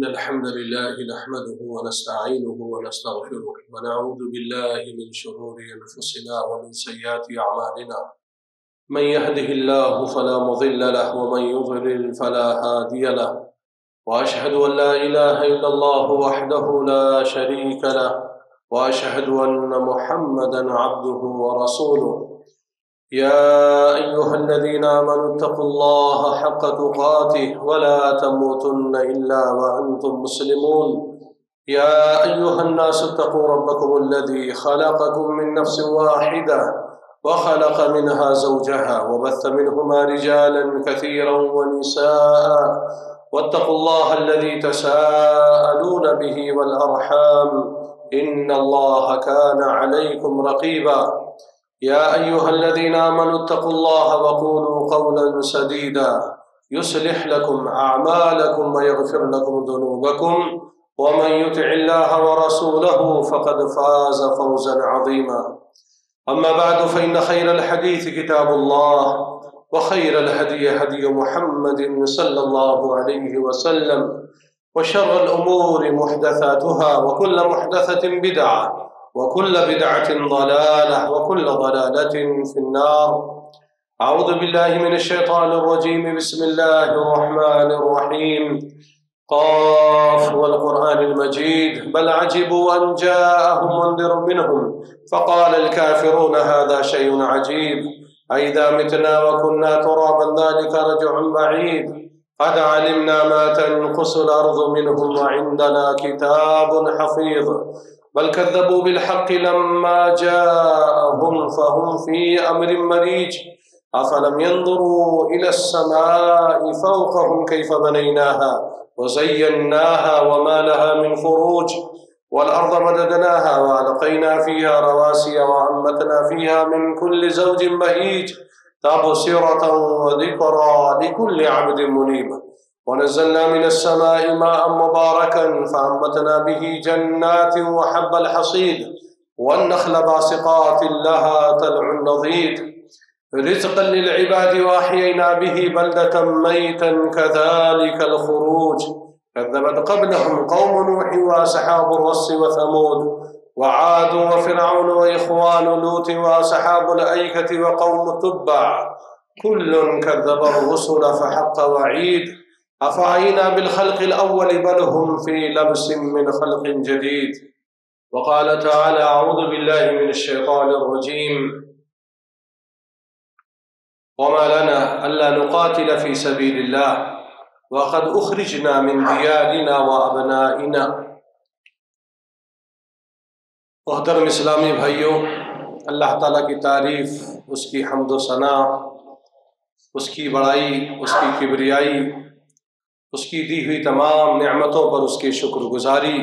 إن الحمد لله نحمده ونستعينه ونستغفره ونعوذ بالله من شرور أنفسنا ومن سيئات أعمالنا من يهده الله فلا مضل له ومن يضلل فلا هادي له وأشهد أن لا إله إلا الله وحده لا شريك له وأشهد أن محمدا عبده ورسوله يا أيها الذين آمنوا اتقوا الله حق تقاته ولا تموتن إلا وأنتم مسلمون يا أيها الناس اتقوا ربكم الذي خلقكم من نفس واحدة وخلق منها زوجها وبث منهما رجالا كثيرا ونساء واتقوا الله الذي تساءلون به والأرحام إن الله كان عليكم رقيبا يا أيها الذين آمنوا اتقوا الله وقولوا قولا سديدا يصلح لكم أعمالكم ويغفر لكم ذنوبكم ومن يطع الله ورسوله فقد فاز فوزا عظيما أما بعد فإن خير الحديث كتاب الله وخير الهدي هدي محمد صلى الله عليه وسلم وشر الأمور محدثاتها وكل محدثة بدعة وكل بدعة ضلالة وكل ضلالة في النار أعوذ بالله من الشيطان الرجيم بسم الله الرحمن الرحيم قاف والقرآن المجيد بل عجبوا أن جاءهم منذر منهم فقال الكافرون هذا شيء عجيب أئذا متنا وكنا ترابا ذلك رجع بعيد قد علمنا ما تنقص الأرض منهم وعندنا كتاب حفيظ بل كذبوا بالحق لما جاءهم فهم في أمر مريج أفلم ينظروا إلى السماء فوقهم كيف بنيناها وزيناها وما لها من فروج والأرض مددناها وألقينا فيها رواسي وأنبتنا فيها من كل زوج بهيج تبصرة وذكرى لكل عبد منيب ونزلنا من السماء ماء مباركا فأنبتنا به جنات وحب الحصيد والنخل باسقات لها طلع نضيد رزقا للعباد وأحيينا به بلدة ميتا كذلك الخروج كذبت قبلهم قوم نوح وأصحاب الرس وثمود وعاد وفرعون وإخوان لوط وأصحاب الأيكة وقوم تبع كل كذب الرسل فحق وعيد أفعينا بالخلق الأول بل هم في لبس من خلق جديد وقال تعالى أعوذ بالله من الشيطان الرجيم وما لنا ألا نقاتل في سبيل الله وقد أخرجنا من ديارنا وأبنائنا محترم اسلامی بھائیوں، اللہ تعالیٰ کی تعریف، اس کی حمد و ثنا، اس کی بڑائی، اس کی کبریائی، اس کی دی ہوئی تمام نعمتوں پر اس کی شکر گزاری،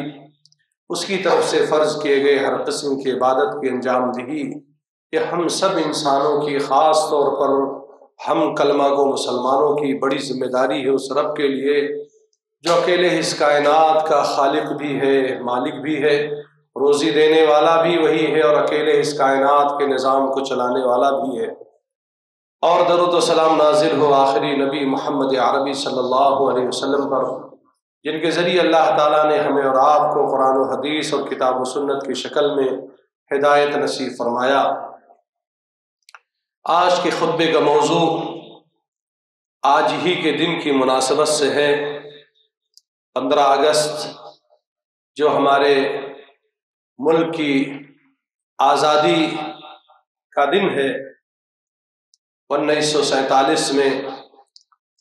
اس کی طرف سے فرض کیے گئے ہر قسم کی عبادت کی انجام دہی، یہ ہم سب انسانوں کی، خاص طور پر ہم کلمہ گو مسلمانوں کی بڑی ذمہ داری ہے اس رب کے لیے جو اکیلے اس کائنات کا خالق بھی ہے، مالک بھی ہے، روزی دینے والا بھی وہی ہے اور اکیلے اس کائنات کے نظام کو چلانے والا بھی ہے، اور درود و سلام نازل ہو آخری نبی محمد عربی صلی اللہ علیہ وسلم پر، جن کے ذریعے اللہ تعالیٰ نے ہمیں اور آپ کو قرآن و حدیث اور کتاب و سنت کی شکل میں ہدایت نصیب فرمایا۔ آج کے خطبے کا موضوع آج ہی کے دن کی مناسبت سے ہے، 15 اگست، جو ہمارے ملک کی آزادی کا دن ہے۔ 1947 میں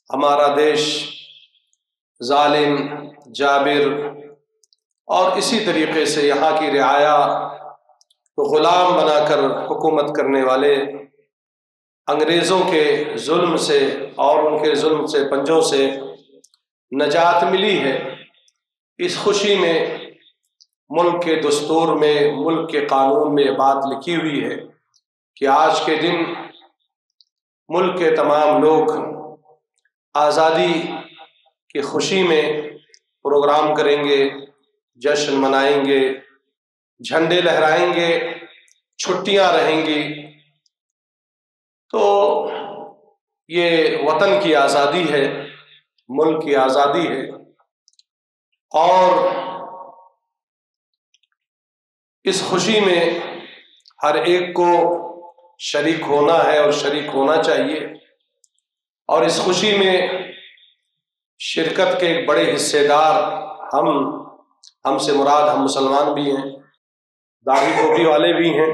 ہمارا دیش ظالم، جابر اور اسی طریقے سے یہاں کی رعایا کو غلام بنا کر حکومت کرنے والے انگریزوں کے ظلم سے اور ان کے ظلم سے پنجوں سے نجات ملی ہے۔ اس خوشی میں ملک کے دستور میں، ملک کے قانون میں یہ بات لکھی ہوئی ہے کہ آج کے دن ملک کے تمام لوگ آزادی کی خوشی میں پروگرام کریں گے، جشن منائیں گے، جھنڈے لہرائیں گے، چھٹیاں رہیں گی۔ تو یہ وطن کی آزادی ہے، ملک کی آزادی ہے۔ اور اس خوشی میں ہر ایک کو شریک ہونا ہے اور شریک ہونا چاہیے، اور اس خوشی میں شرکت کے ایک بڑے حصے دار ہم سے مراد ہم مسلمان بھی ہیں، داڑھی ٹوپی والے بھی ہیں،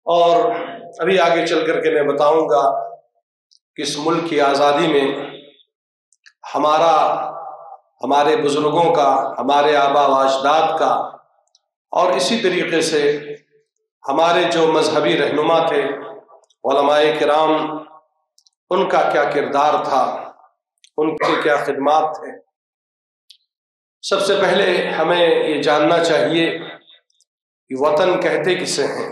اور ابھی آگے چل کر کے میں بتاؤں گا کہ اس ملک کی آزادی میں ہمارے بزرگوں کا، ہمارے آبا و اجداد کا، اور اسی طریقے سے ہمارے جو مذہبی رہنما تھے، علماء کرام، ان کا کیا کردار تھا، ان کے کیا خدمات تھے۔ سب سے پہلے ہمیں یہ جاننا چاہیے کہ وطن کہتے کسے ہیں۔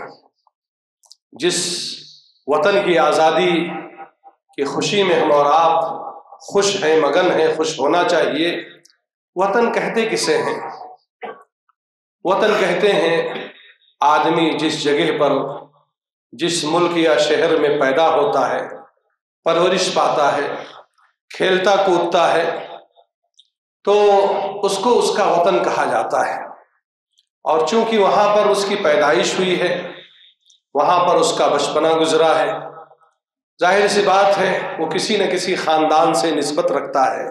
جس وطن کی آزادی کی خوشی میں ہم اور آپ خوش ہیں، مگن ہیں، خوش ہونا چاہیے، وطن کہتے کسے ہیں؟ وطن کہتے ہیں آدمی جس جگہ پر، جس ملک یا شہر میں پیدا ہوتا ہے، پرورش پاتا ہے، کھیلتا کودتا ہے، تو اس کو اس کا وطن کہا جاتا ہے۔ اور چونکہ وہاں پر اس کی پیدائش ہوئی ہے، وہاں پر اس کا بچپنا گزرا ہے، ظاہر سی بات ہے وہ کسی نہ کسی خاندان سے نسبت رکھتا ہے،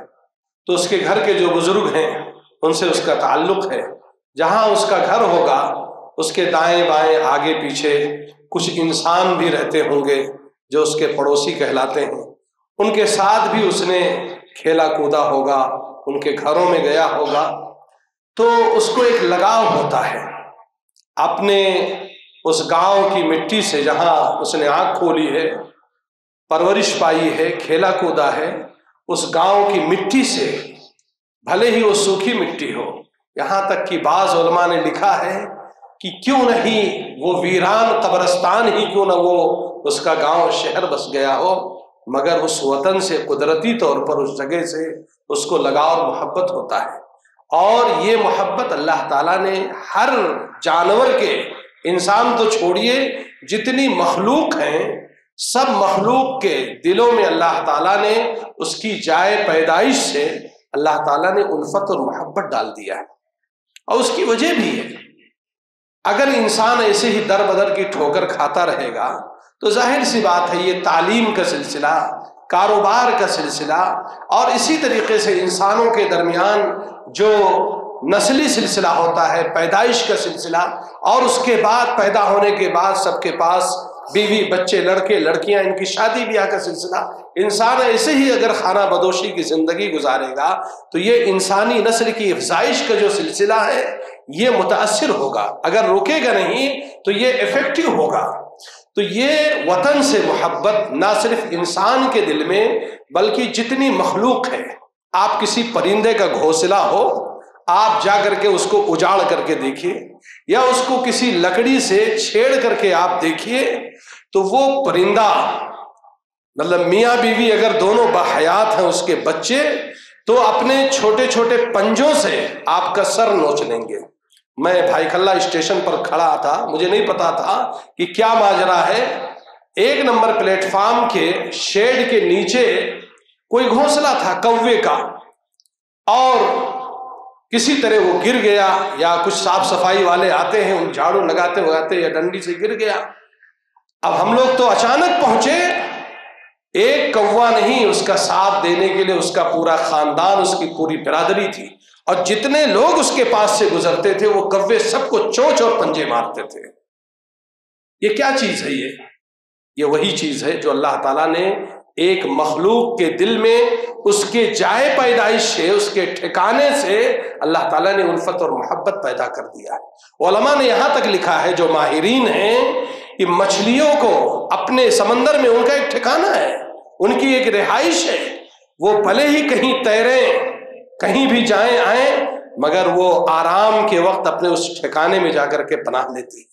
تو اس کے گھر کے جو بزرگ ہیں ان سے اس کا تعلق ہے۔ جہاں اس کا گھر ہوگا اس کے دائیں بائیں آگے پیچھے کچھ انسان بھی رہتے ہوں گے جو اس کے پڑوسی کہلاتے ہیں، ان کے ساتھ بھی اس نے کھیلا کودا ہوگا، ان کے گھروں میں گیا ہوگا، تو اس کو ایک لگاؤ ہوتا ہے اپنے اس گاؤں کی مٹی سے، جہاں اس نے آنکھ کھولی ہے، پرورش پائی ہے، کھیلا کودا ہے، اس گاؤں کی مٹی سے، بھلے ہی وہ سوکھی مٹی ہو۔ یہاں تک کہ بعض علماء نے لکھا ہے کہ کیوں نہیں وہ ویران قبرستان ہی کیوں نہ وہ اس کا گاؤں شہر بس گیا ہو، مگر اس وطن سے قدرتی طور پر اس جگہ سے اس کو لگاؤ اور محبت ہوتا ہے۔ اور یہ محبت اللہ تعالیٰ نے ہر جانور کے، انسان تو چھوڑیے، جتنی مخلوق ہیں سب مخلوق کے دلوں میں اللہ تعالیٰ نے اس کی جائے پیدائش سے اللہ تعالیٰ نے الفت اور محبت ڈال دیا ہے، اور اس کی وجہ بھی ہے۔ اگر انسان ایسے ہی در بدر کی ٹھوکر کھاتا رہے گا تو ظاہر سی بات ہے یہ تعلیم کا سلسلہ، کاروبار کا سلسلہ، اور اسی طریقے سے انسانوں کے درمیان جو نسلی سلسلہ ہوتا ہے، پیدائش کا سلسلہ، اور اس کے بعد پیدا ہونے کے بعد سب کے پاس بیوی بچے، لڑکے لڑکیاں، ان کی شادی بیاہ کا سلسلہ، انسان ایسے ہی اگر خانہ بدوشی کی زندگی گزارے گا تو یہ انسانی نسل کی افزائش کا جو سلسلہ ہے یہ متاثر ہوگا، اگر رکے گا نہیں تو یہ افیکٹو ہوگا۔ تو یہ وطن سے محبت نہ صرف انسان کے دل میں بلکہ جتنی مخلوق ہے، آپ کسی پرندے کا گھونسلہ ہو، آپ جا کر کے اس کو اجاڑ کر کے دیکھیے، یا اس کو کسی لکڑی سے چھیڑ کر کے آپ دیکھیے، تو وہ پرندہ، مطلب میاں بیوی اگر دونوں باحیات ہیں، اس کے بچے، تو اپنے چھوٹے چھوٹے پنجوں سے آپ کا سر نوچ لیں گے۔ میں بھائی کھلا اسٹیشن پر کھڑا تھا، مجھے نہیں پتا تھا کہ کیا ماجرا ہے، 1 نمبر پلیٹ فارم کے شیڈ کے نیچے کوئی گھونسلہ تھا کوے کا، اور کسی طرح وہ گر گیا، یا کچھ صاف صفائی والے آتے ہیں، ان جھاڑو لگاتے ہوئے آتے، یا ڈنڈی سے گر گیا۔ اب ہم لوگ تو اچانک پہنچے، ایک کوا نہیں، اس کا ساتھ دینے کے لیے اس کا پورا خاندان، اس کی پوری برادری تھی، اور جتنے لوگ اس کے پاس سے گزرتے تھے وہ کوے سب کو چونچ اور پنجے مارتے تھے۔ یہ کیا چیز ہے؟ یہ وہی چیز ہے جو اللہ تعالیٰ نے ایک مخلوق کے دل میں اس کے جائے پیدائش سے، اس کے ٹھکانے سے اللہ تعالیٰ نے الفت اور محبت پیدا کر دیا ہے۔ علماء نے یہاں تک لکھا ہے، جو ماہرین ہیں، کہ مچھلیوں کو اپنے سمندر میں ان کا ایک ٹھکانہ ہے، ان کی ایک رہائش ہے، وہ بھلے ہی کہیں تیریں، کہیں بھی جائیں آئیں، مگر وہ آرام کے وقت اپنے اس ٹھکانے میں جا کر کے پناہ لیتی۔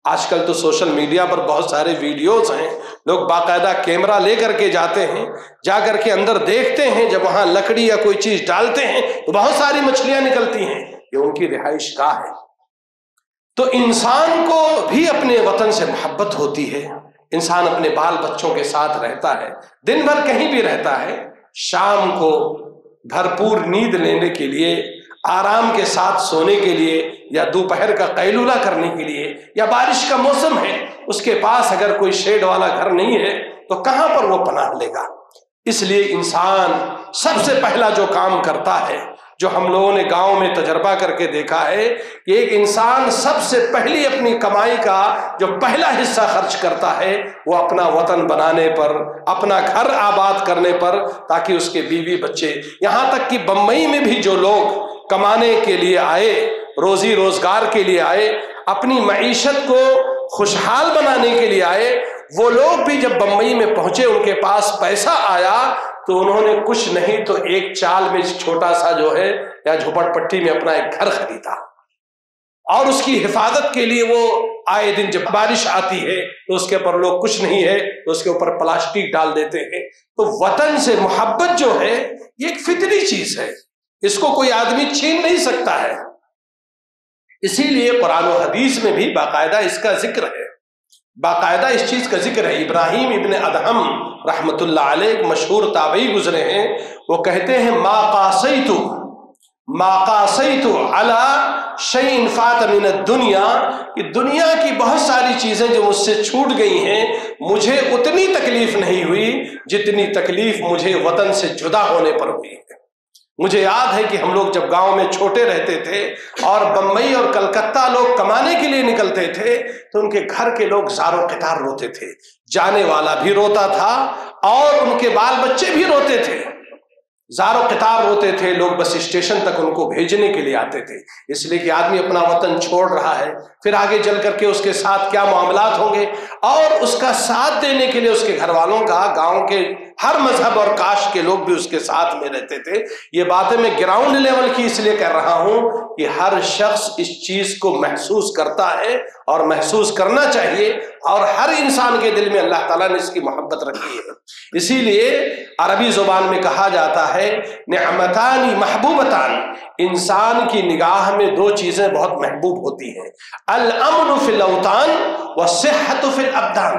آج کل تو سوشل میڈیا پر بہت سارے ویڈیوز ہیں، لوگ باقاعدہ کیمرہ لے کر کے جاتے ہیں، جا کر کے اندر دیکھتے ہیں، جب وہاں لکڑی یا کوئی چیز ڈالتے ہیں تو بہت ساری مچھلیاں نکلتی ہیں، یہ ان کی رہائش گاہ ہے۔ تو انسان کو بھی اپنے وطن سے محبت ہوتی ہے، انسان اپنے بال بچوں کے ساتھ رہتا ہے، دن بھر کہیں بھی رہتا ہے، شام کو بھرپور نیند لینے کے لیے آرام کے ساتھ سونے کے لیے یا دوپہر کا قیلولہ کرنے کے لیے، یا بارش کا موسم ہے، اس کے پاس اگر کوئی شیڈ والا گھر نہیں ہے تو کہاں پر وہ پناہ لے گا؟ اس لیے انسان سب سے پہلا جو کام کرتا ہے، جو ہم لوگوں نے گاؤں میں تجربہ کر کے دیکھا ہے کہ ایک انسان سب سے پہلی اپنی کمائی کا جو پہلا حصہ خرچ کرتا ہے وہ اپنا وطن بنانے پر، اپنا گھر آباد کرنے پر، تاکہ اس کے بیوی بچے، یہاں تک کہ بمبئی میں بھی جو لوگ کمانے کے لیے آئے، روزی روزگار کے لیے آئے، اپنی معیشت کو خوشحال بنانے کے لیے آئے، وہ لوگ بھی جب بمبئی میں پہنچے، ان کے پاس پیسہ آیا تو انہوں نے کچھ نہیں تو ایک چال میں چھوٹا سا جو ہے یا جھوپڑ پٹی میں اپنا ایک گھر خریدا، اور اس کی حفاظت کے لیے وہ آئے دن جب بارش آتی ہے تو اس کے اوپر لوگ کچھ نہیں ہے تو اس کے اوپر پلاسٹک ڈال دیتے ہیں۔ تو وطن سے محبت جو ہے یہ ایک فطری چیز ہے، اس کو کوئی آدمی چھین نہیں سکتا ہے۔ اسی لیے قرآن و حدیث میں بھی باقاعدہ اس کا ذکر ہے، باقاعدہ اس چیز کا ذکر ہے۔ ابراہیم ابن ادہم رحمت اللہ علیہ ایک مشہور تابعی گزرے ہیں، وہ کہتے ہیں ما قاسیت علی شیء فات من الدنیا، کہ دنیا کی بہت ساری چیزیں جو مجھ سے چھوٹ گئی ہیں مجھے اتنی تکلیف نہیں ہوئی جتنی تکلیف مجھے وطن سے جدا ہونے پر ہوئی ہے۔ مجھے یاد ہے کہ ہم لوگ جب گاؤں میں چھوٹے رہتے تھے اور بمبئی اور کلکتہ لوگ کمانے کے لیے نکلتے تھے تو ان کے گھر کے لوگ زار و قطار روتے تھے، جانے والا بھی روتا تھا اور ان کے بال بچے بھی روتے تھے، زار و قطار روتے تھے، لوگ بس اسٹیشن تک ان کو بھیجنے کے لیے آتے تھے، اس لیے کہ آدمی اپنا وطن چھوڑ رہا ہے، پھر آگے چل کر کے اس کے ساتھ کیا معاملات ہوں گے، اور اس کا ساتھ دینے کے لیے اس کے گھر والوں کا، گاؤں کے ہر مذہب اور کاسٹ کے لوگ بھی اس کے ساتھ میں رہتے تھے۔ یہ باتیں میں گراؤنڈ لیول کی اس لیے کر رہا ہوں کہ ہر شخص اس چیز کو محسوس کرتا ہے اور محسوس کرنا چاہیے، اور ہر انسان کے دل میں اللہ تعالیٰ نے اس کی محبت رکھی ہے۔ اسی لیے عربی زبان میں کہا جاتا ہے نعمتان محبوبتان، انسان کی نگاہ میں دو چیزیں بہت محبوب ہوتی ہیں، الامن فی الاوطان والصحت فی الابدان۔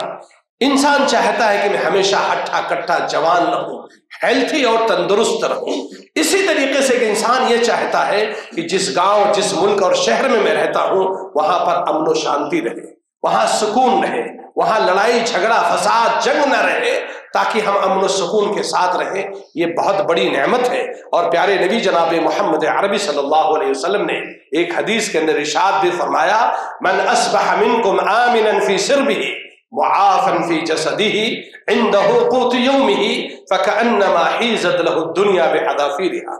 انسان چاہتا ہے کہ میں ہمیشہ ہٹھا کٹھا جوان رہوں، ہیلتھی اور تندرست رہوں۔ اسی طریقے سے کہ انسان یہ چاہتا ہے کہ جس گاؤں، جس ملک اور شہر میں میں رہتا ہوں وہاں پر امن و شانتی رہے، وہاں سکون رہے، وہاں لڑائی جھگڑا فساد جنگ نہ رہے، تاکہ ہم امن و سکون کے ساتھ رہیں۔ یہ بہت بڑی نعمت ہے، اور پیارے نبی جناب محمد عربی صلی اللہ علیہ وسلم نے ایک حدیث کے اندر ارشاد بھی فرمایا من اصبح منکم آمنا فی سربہ معافا فی جسدہ عندہ قوت یومہ فکأنما حیزت لہ الدنیا بحذافیرہا۔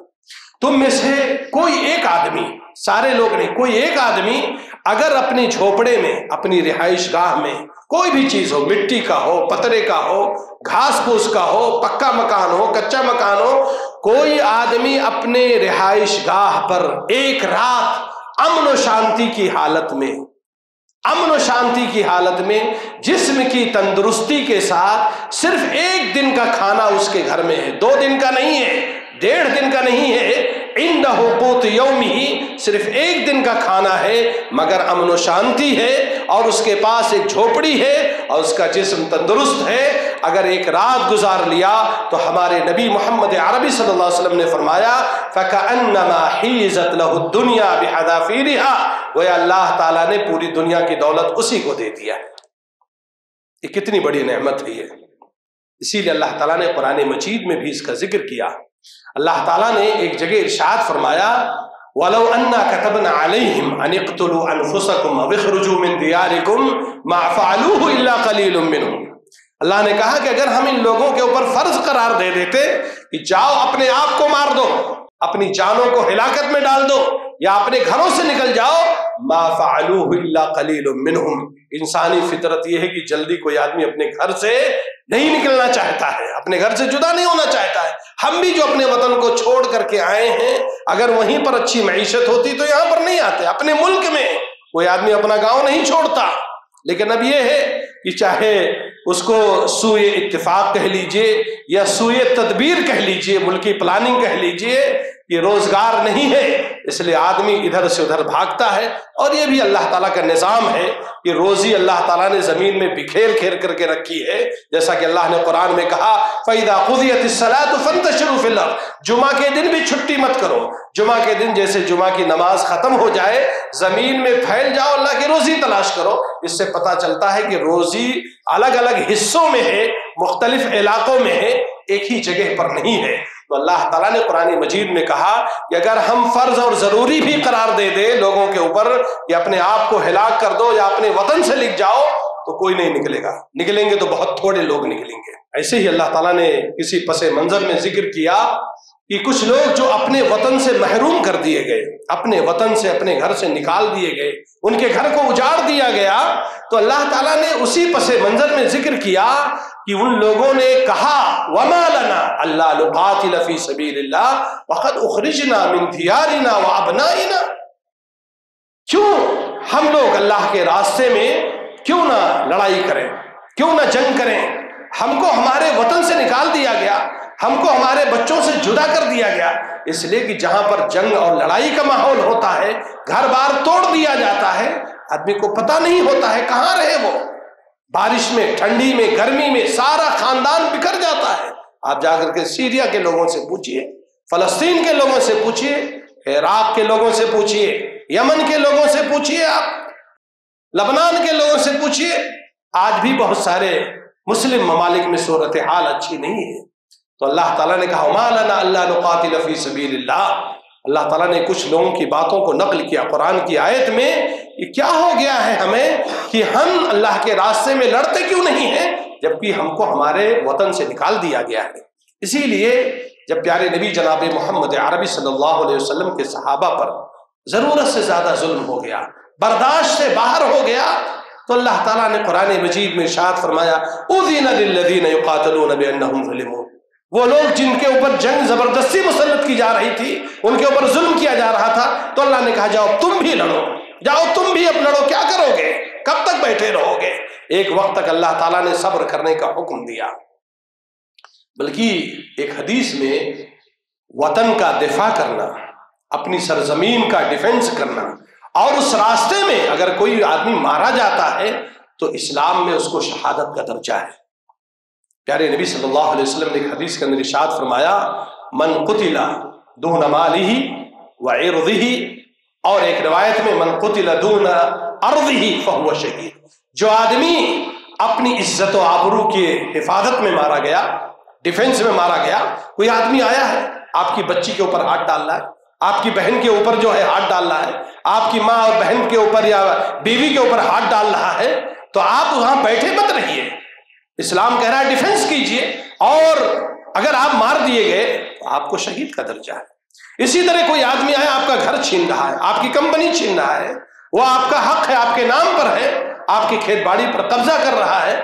تم میں سے کوئی ایک آدمی، سارے لوگ نہیں، کوئی ایک آدمی اگر اپنی جھوپڑے میں، اپنی رہائش گاہ میں کوئی بھی چیز ہو، مٹی کا ہو، پترے کا ہو، گھاس پھوس کا ہو، پکا مکان ہو، کچا مکان ہو، کوئی آدمی اپنے رہائش گاہ پر ایک رات امن و شانتی کی حالت میں، امن و شانتی کی حالت میں، جسم کی تندرستی کے ساتھ، صرف ایک دن کا کھانا اس کے گھر میں ہے، 2 دن کا نہیں ہے، 1.5 دن کا نہیں ہے، عندہ قوت یومہ، صرف 1 دن کا کھانا ہے مگر امن و شانتی ہے، اور اس کے پاس ایک جھوپڑی ہے اور اس کا جسم تندرست ہے، اگر ایک رات گزار لیا تو ہمارے نبی محمد عربی صلی اللہ علیہ وسلم نے فرمایا فَكَأَنَّمَا حِيزَتْ لَهُ الدُّنْيَا بِحَذَافِيرِهَا، گویا اللہ تعالیٰ نے پوری دنیا کی دولت اسی کو دے دیا ہے۔ یہ کتنی بڑی نعمت ہے یہ، اسی لیے اللہ تعالیٰ نے قرآن مجید میں بھی اس کا ذکر کیا۔ اللہ تعالیٰ نے ایک جگہ ارشاد فرمایا وَلَوْ أَنَّا كَتَبْنَا عَلَيْهِمْ أَنِ اقْتُلُوا أَنفُسَكُمْ أَوْ اخْرُجُوا مِنْ دِيَارِكُمْ مَا فَعَلُوهُ إِلَّا قَلِيلٌ مِّنْهُمْ۔ اللہ نے کہا کہ اگر ہم ان لوگوں کے اوپر فرض قرار دے دیتے کہ جاؤ اپنے آپ کو مار دو، اپنی جانوں کو ہلاکت میں ڈال دو، یا اپنے گھروں سے نکل جاؤ، ما فعلوه الا قلیل منہم، انسانی فطرت یہ ہے کہ جلدی کوئی آدمی اپنے گھر سے نہیں نکلنا چاہتا ہے، اپنے گھر سے جدا نہیں ہونا چاہتا ہے۔ ہم بھی جو اپنے وطن کو چھوڑ کر کے آئے ہیں، اگر وہیں پر اچھی معیشت ہوتی تو یہاں پر نہیں آتے۔ اپنے ملک میں کوئی آدمی اپنا گاؤں نہیں چھوڑتا، لیکن اب یہ ہے کہ چاہے اس کو سوئے اتفاق کہہ لیجئے یا سوئے تدبیر کہہ لیجئے، ملکی پلاننگ کہہ لیجئے، یہ روزگار نہیں ہے، اس لیے آدمی ادھر سے ادھر بھاگتا ہے۔ اور یہ بھی اللہ تعالیٰ کا نظام ہے کہ روزی اللہ تعالیٰ نے زمین میں بکھیر کھیر کر کے رکھی ہے، جیسا کہ اللہ نے قرآن میں کہا فَإِذَا قُضِيَتِ الصَّلَاةُ فَانتَشِرُوا فِي الْأَرْضِ، جمعہ کے دن بھی چھٹی مت کرو، جمعہ کے دن جیسے جمعہ کی نماز ختم ہو جائے زمین میں پھیل جاؤ، اللہ کی روزی تلاش کرو۔ اس سے پتہ چلتا ہے کہ روزی الگ الگ حصوں میں ہے، مختلف علاقوں میں ہے، ایک ہی جگہ پر نہیں ہے۔ تو اللہ تعالیٰ نے قرآن مجید میں کہا کہ اگر ہم فرض اور ضروری بھی قرار دے دیں لوگوں کے اوپر کہ اپنے آپ کو ہلاک کر دو یا اپنے وطن سے لکھ جاؤ، تو کوئی نہیں نکلے گا، نکلیں گے تو بہت تھوڑے لوگ نکلیں گے۔ ایسے ہی اللہ تعالیٰ نے کسی پس منظر میں ذکر کیا کہ کچھ لوگ جو اپنے وطن سے محروم کر دیے گئے، اپنے وطن سے اپنے گھر سے نکال دیے گئے، ان کے گھر کو اجاڑ دیا گیا، تو اللہ تعالیٰ نے اسی پس منظر میں ذکر کیا کہ ان لوگوں نے کہا وَمَا لَنَا أَلَّا نُقَاتِلَ فِي سَبِيلِ اللَّهِ وَقَدْ أُخْرِجْنَا مِنْ دِيَارِنَا وَأَبْنَائِنَا، کیوں ہم لوگ اللہ کے راستے میں کیوں نہ لڑائی کریں، کیوں نہ جنگ کریں؟ ہم کو ہمارے وطن سے نکال دیا گیا، ہم کو ہمارے بچوں سے جدا کر دیا گیا، اس لیے کہ جہاں پر جنگ اور لڑائی کا ماحول ہوتا ہے، گھر بار توڑ دیا جاتا ہے، آدمی کو پتہ نہیں ہوتا ہے کہاں رہے وہ، بارش میں، ٹھنڈی میں، گرمی میں سارا خاندان بکھر جاتا ہے۔ آپ جا کر کے سیریا کے لوگوں سے پوچھئے، فلسطین کے لوگوں سے پوچھئے، عراق کے لوگوں سے پوچھئے، یمن کے لوگوں سے پوچھئے، آپ لبنان کے لوگوں سے پوچھئے، آج بھی بہت سارے مسلم ممالک میں صورتحال اچھی نہیں ہے۔ تو اللہ تعالیٰ نے کہا وَمَا لَنَا أَلَّا نُقَاتِلَ فِي سَبِيلِ اللَّهِ، اللہ تعالیٰ نے کچھ لوگوں کی باتوں کو نقل کیا قرآن کی آیت میں، یہ کیا ہو گیا ہے ہمیں کہ ہم اللہ کے راستے میں لڑتے کیوں نہیں ہیں جبکہ ہم کو ہمارے وطن سے نکال دیا گیا ہے۔ اسی لیے جب پیارے نبی جناب محمد عربی صلی اللہ علیہ وسلم کے صحابہ پر ضرورت سے زیادہ ظلم ہو گیا، برداشت سے باہر ہو گیا، تو اللہ تعالیٰ نے قرآن مجید میں ارشاد فرمایا اُذِنَ لِلَّذِينَ يُقَاتَلُونَ بِأَنَّهُمْ ظُلِمُوا، وہ لوگ جن کے اوپر جنگ زبردستی مسلط کی جا رہی تھی، ان کے اوپر ظلم کیا جا رہا تھا، تو اللہ نے کہا جاؤ تم بھی لڑو، جاؤ تم بھی اب لڑو، کیا کرو گے، کب تک بیٹھے رہو گے؟ ایک وقت تک اللہ تعالیٰ نے صبر کرنے کا حکم دیا۔ بلکہ ایک حدیث میں وطن کا دفاع کرنا، اپنی سرزمین کا ڈیفنس کرنا، اور اس راستے میں اگر کوئی آدمی مارا جاتا ہے تو اسلام میں اس کو شہادت کا درجہ ہے۔ پیارے نبی صلی اللہ علیہ وسلم نے ایک حدیث کے اندر ارشاد فرمایا من قتل دون مالہ وعرضہ، اور ایک روایت میں من قتل دون ارضہ فہو شہید، جو آدمی اپنی عزت و آبرو کی حفاظت میں مارا گیا، ڈیفنس میں مارا گیا، کوئی آدمی آیا ہے آپ کی بچی کے اوپر ہاتھ ڈال رہا ہے، آپ کی بہن کے اوپر جو ہے ہاتھ ڈال رہا ہے، آپ کی ماں اور بہن کے اوپر یا بیوی کے اوپر ہاتھ ڈال رہا ہے، تو آپ وہاں بیٹھے مت رہیے، اسلام کہہ رہا ہے ڈیفنس کیجئے، اور اگر آپ مار دیے گئے تو آپ کو شہید کا درجہ ہے۔ اسی طرح کوئی آدمی آیا آپ کا گھر چھین رہا ہے، آپ کی کمپنی چھین رہا ہے، وہ آپ کا حق ہے، آپ کے نام پر ہے، آپ کی کھیت باڑی پر قبضہ کر رہا ہے،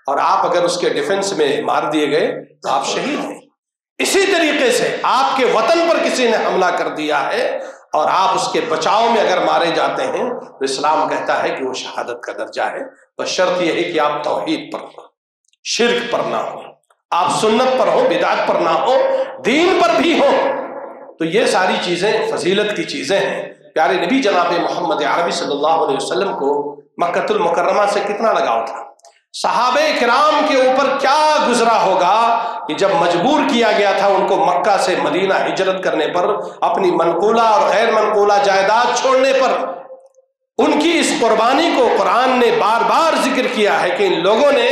اور آپ اگر اس کے ڈیفنس میں مار دیے گئے تو آپ شہید ہیں۔ اسی طریقے سے آپ کے وطن پر کسی نے حملہ کر دیا ہے اور آپ اس کے بچاؤ میں اگر مارے جاتے ہیں تو اسلام کہتا ہے کہ وہ شہادت کا درجہ ہے، بس شرط یہ ہے کہ آپ توحید پر ہو، شرک پر نہ ہو، آپ سنت پر ہو، بدعت پر نہ ہو، دین پر بھی ہو۔ تو یہ ساری چیزیں فضیلت کی چیزیں ہیں۔ پیارے نبی جناب محمد عربی صلی اللہ علیہ وسلم کو مکۃ المکرمہ سے کتنا لگاؤ تھا، صحابہ کرام کے اوپر کیا گزرا ہوگا کہ جب مجبور کیا گیا تھا ان کو مکہ سے مدینہ ہجرت کرنے پر، اپنی منقولہ اور غیر منقولہ جائیداد چھوڑنے پر، ان کی اس قربانی کو قرآن نے بار بار ذکر کیا ہے کہ ان لوگوں نے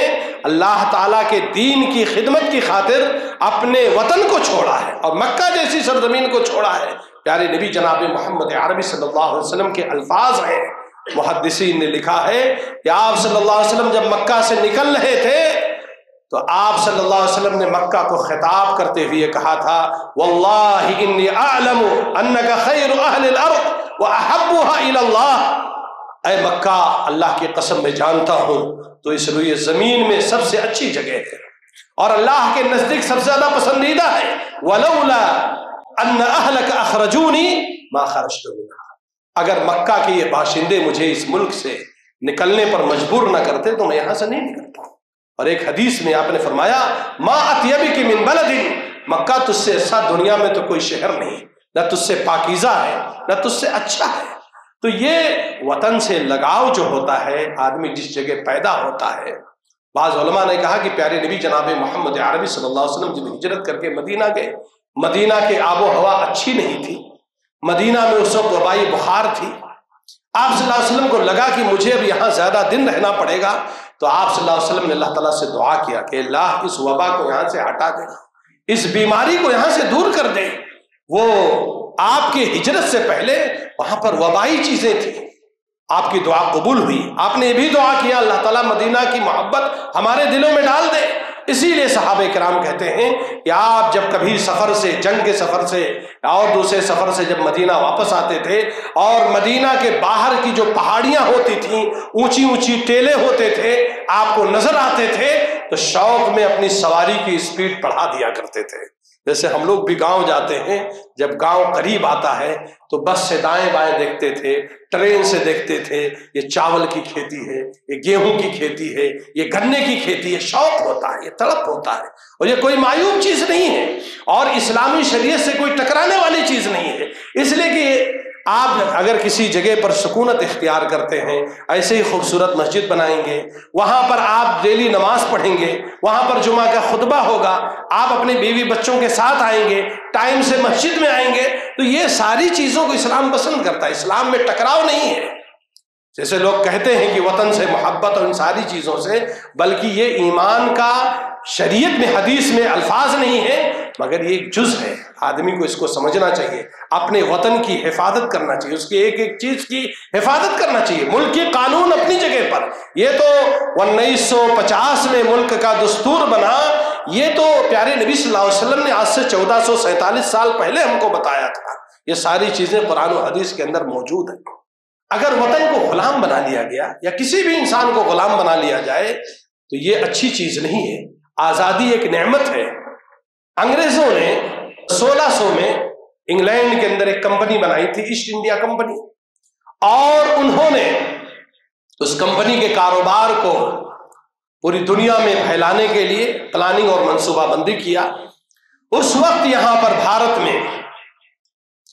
اللہ تعالیٰ کے دین کی خدمت کی خاطر اپنے وطن کو چھوڑا ہے اور مکہ جیسی سرزمین کو چھوڑا ہے۔ پیارے نبی جناب محمد عربی صلی اللہ علیہ وسلم کے الفاظ ہیں، محدثین نے لکھا ہے کہ آپ صلی اللہ علیہ وسلم جب مکہ سے نکل رہے تھے تو آپ صلی اللہ علیہ وسلم نے مکہ کو خطاب کرتے ہوئے کہا تھا واللہ انی اعلم انک خیر اہل الارض واحبها الی اللہ، اے مکہ اللہ کی قسم میں جانتا ہوں تو اس روئے زمین میں سب سے اچھی جگہ ہے اور اللہ کے نزدیک سب سے زیادہ پسندیدہ ہے، ولولا ان اہلک اخرجونی ما خرجت منها، اگر مکہ کے یہ باشندے مجھے اس ملک سے نکلنے پر مجبور نہ کرتے تو میں یہاں سے نہیں نکلتا. اور ایک حدیث میں آپ نے فرمایا ما اطیبک من بلد، مکہ تجھ سے ایسا دنیا میں تو کوئی شہر نہیں، نہ تجھ سے پاکیزہ ہے نہ تجھ سے اچھا ہے. تو یہ وطن سے لگاؤ جو ہوتا ہے، آدمی جس جگہ پیدا ہوتا ہے. بعض علماء نے کہا کہ پیارے نبی جناب محمد عربی صلی اللہ علیہ وسلم جب ہجرت کر کے مدینہ گئے، مدینہ کے آب و ہوا اچھی نہیں تھی، مدینہ میں اس وقت وبائی بخار تھی. آپ صلی اللہ علیہ وسلم کو لگا کہ مجھے اب یہاں زیادہ دن رہنا پڑے گا، تو آپ صلی اللہ علیہ وسلم نے اللہ تعالیٰ سے دعا کیا کہ اللہ اس وبا کو یہاں سے ہٹا دے، اس بیماری کو یہاں سے دور کر دے. وہ آپ کے ہجرت سے پہلے وہاں پر وبائی چیزیں تھیں. آپ کی دعا قبول ہوئی، آپ نے یہ بھی دعا کیا اللہ تعالیٰ مدینہ کی محبت ہمارے دلوں میں ڈال دے. اسی لیے صحابہ کرام کہتے ہیں کہ آپ جب کبھی سفر سے، جنگ کے سفر سے اور دوسرے سفر سے جب مدینہ واپس آتے تھے اور مدینہ کے باہر کی جو پہاڑیاں ہوتی تھیں، اونچی اونچی ٹیلے ہوتے تھے، آپ کو نظر آتے تھے تو شوق میں اپنی سواری کی اسپیڈ بڑھا دیا کرتے تھے. جیسے ہم لوگ بھی گاؤں جاتے ہیں، جب گاؤں قریب آتا ہے تو بس سے دائیں بائیں دیکھتے تھے، ٹرین سے دیکھتے تھے یہ چاول کی کھیتی ہے، یہ گیہوں کی کھیتی ہے، یہ گنے کی کھیتی ہے. شوق ہوتا ہے، یہ تڑپ ہوتا ہے، اور یہ کوئی معیوب چیز نہیں ہے اور اسلامی شریعت سے کوئی ٹکرانے والی چیز نہیں ہے. اس لیے کہ آپ اگر کسی جگہ پر سکونت اختیار کرتے ہیں، ایسے ہی خوبصورت مسجد بنائیں گے، وہاں پر آپ ڈیلی نماز پڑھیں گے، وہاں پر جمعہ کا خطبہ ہوگا، آپ اپنے بیوی بچوں کے ساتھ آئیں گے، ٹائم سے مسجد میں آئیں گے، تو یہ ساری چیزوں کو اسلام پسند کرتا ہے. اسلام میں ٹکراؤ نہیں ہے. جیسے لوگ کہتے ہیں کہ وطن سے محبت اور ان ساری چیزوں سے، بلکہ یہ ایمان کا شریعت میں حدیث میں الفاظ نہیں ہے مگر یہ ایک جز ہے. آدمی کو اس کو سمجھنا چاہیے، اپنے وطن کی حفاظت کرنا چاہیے، اس کی ایک ایک چیز کی حفاظت کرنا چاہیے. ملک کی قانون اپنی جگہ پر، یہ تو 1950 میں ملک کا دستور بنا، یہ تو پیارے نبی صلی اللہ علیہ وسلم نے آج سے 1447 سال پہلے ہم کو بتایا تھا. یہ ساری چیزیں قرآن و حدیث کے اندر موجود ہیں. اگر وطن کو غلام بنا لیا گیا یا کسی بھی انسان کو غلام بنا لیا جائے تو یہ اچھی چیز نہیں ہے. آزادی ایک نعمت ہے. انگریزوں نے 1600 میں انگلینڈ کے اندر ایک کمپنی بنائی تھی، ایسٹ انڈیا کمپنی، اور انہوں نے اس کمپنی کے کاروبار کو پوری دنیا میں پھیلانے کے لیے پلاننگ اور منصوبہ بندی کیا. اس وقت یہاں پر بھارت میں،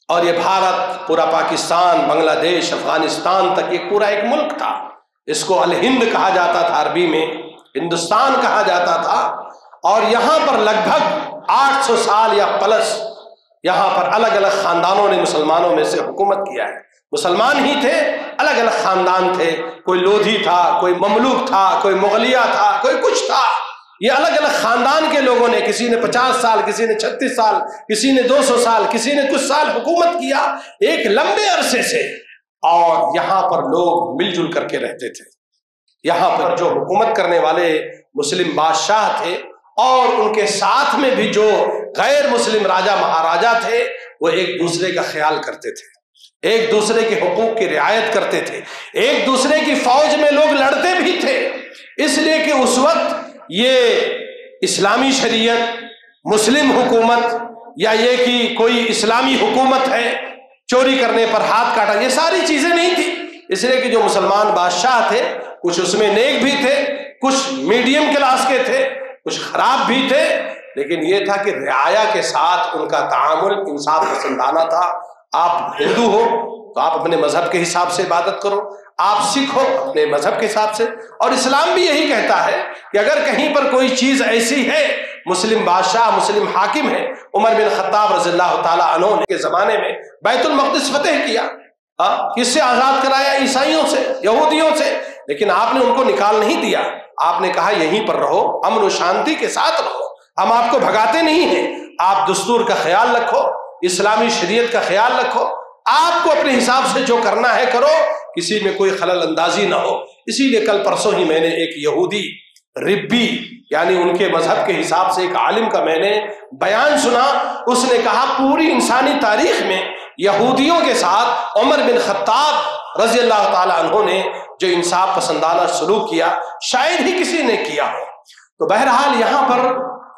اور یہ بھارت پورا پاکستان، بنگلہ دیش، افغانستان تک یہ پورا ایک ملک تھا. اس کو الہند کہا جاتا تھا، عربی میں ہندوستان کہا جاتا تھا. اور یہاں پر لگ بھگ 800 سال یا پلس یہاں پر الگ الگ خاندانوں نے مسلمانوں میں سے حکومت کیا ہے. مسلمان ہی تھے، الگ الگ خاندان تھے، کوئی لودھی تھا، کوئی مملوک تھا، کوئی مغلیہ تھا، کوئی کچھ تھا. یہ الگ الگ خاندان کے لوگوں نے، کسی نے 50 سال، کسی نے 36 سال، کسی نے 200 سال، کسی نے کچھ سال حکومت کیا ایک لمبے عرصے سے. اور یہاں پر لوگ مل جل کر کے رہتے تھے. یہاں پر جو حکومت کرنے والے مسلم بادشاہ تھے اور ان کے ساتھ میں بھی جو غیر مسلم راجا مہاراجا تھے، وہ ایک دوسرے کا خیال کرتے تھے، ایک دوسرے کے حقوق کی رعایت کرتے تھے، ایک دوسرے کی فوج میں لوگ لڑتے بھی تھے. اس لیے کہ اس وقت یہ اسلامی شریعت، مسلم حکومت، یا یہ کہ کوئی اسلامی حکومت ہے، چوری کرنے پر ہاتھ کاٹا، یہ ساری چیزیں نہیں تھی. اس لیے کہ جو مسلمان بادشاہ تھے کچھ اس میں نیک بھی تھے، کچھ میڈیم کلاس کے تھے، کچھ خراب بھی تھے، لیکن یہ تھا کہ رعایا کے ساتھ ان کا تعامل انصاف پسندانہ تھا. آپ ہندو ہو تو آپ اپنے مذہب کے حساب سے عبادت کرو، آپ سکھ ہو اپنے مذہب کے حساب سے. اور اسلام بھی یہی کہتا ہے کہ اگر کہیں پر کوئی چیز ایسی ہے، مسلم بادشاہ، مسلم حاکم ہے، عمر بن خطاب رضی اللہ تعالیٰ عنہ کے زمانے میں بیت المقدس فتح کیا، کس سے آزاد کرایا؟ عیسائیوں سے، یہودیوں سے. لیکن آپ نے ان کو نکال نہیں دیا، آپ نے کہا یہیں پر رہو، امن و شانتی کے ساتھ رہو، ہم آپ کو بھگاتے نہیں ہیں. آپ دستور کا خیال رکھو، اسلامی شریعت کا خیال رکھو، آپ کو اپنے حساب سے جو کرنا ہے کرو، کسی میں کوئی خلل اندازی نہ ہو. اسی لیے کل پرسوں ہی میں نے ایک یہودی ربی، یعنی ان کے مذہب کے حساب سے ایک عالم کا میں نے بیان سنا. اس نے کہا پوری انسانی تاریخ میں یہودیوں کے ساتھ عمر بن خطاب رضی اللہ تعالیٰ عنہ نے جو انصاف پسندانہ سلوک کیا شاید ہی کسی نے کیا ہو. تو بہرحال یہاں پر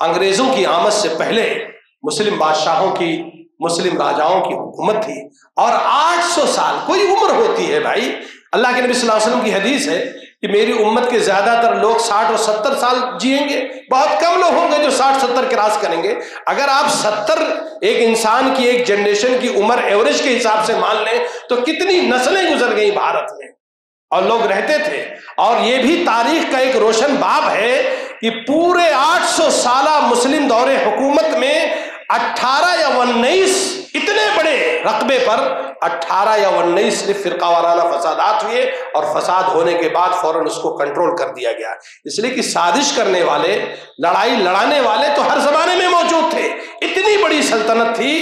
انگریزوں کی آمد سے پہلے مسلم بادشاہوں کی، مسلم راجاؤں کی حکومت تھی. اور 800 سال کوئی عمر ہوتی ہے بھائی، اللہ کے نبی صلی اللہ علیہ وسلم کی حدیث ہے کہ میری امت کے زیادہ تر لوگ 60 اور 70 سال جئیں گے، بہت کم لوگ ہوں گے جو 60-70 کراس کریں گے۔ اگر آپ 70 ایک انسان کی ایک جنریشن کی عمر ایوریج کے حساب سے مان لیں تو کتنی نسلیں گزر گئی بھارت میں، اور لوگ رہتے تھے۔ اور یہ بھی تاریخ کا ایک روشن باب ہے کہ پورے 800 سالہ مسلم دور حکومت میں 18 یا 19 اتنے بڑے رقبے پر 18 یا 19 صرف فرقہ وارانہ فسادات ہوئے، اور فساد ہونے کے بعد فوراً اس کو کنٹرول کر دیا گیا، اس لیے کہ سازش کرنے والے، لڑائی لڑانے والے تو ہر زمانے میں موجود تھے۔ اتنی بڑی سلطنت تھی،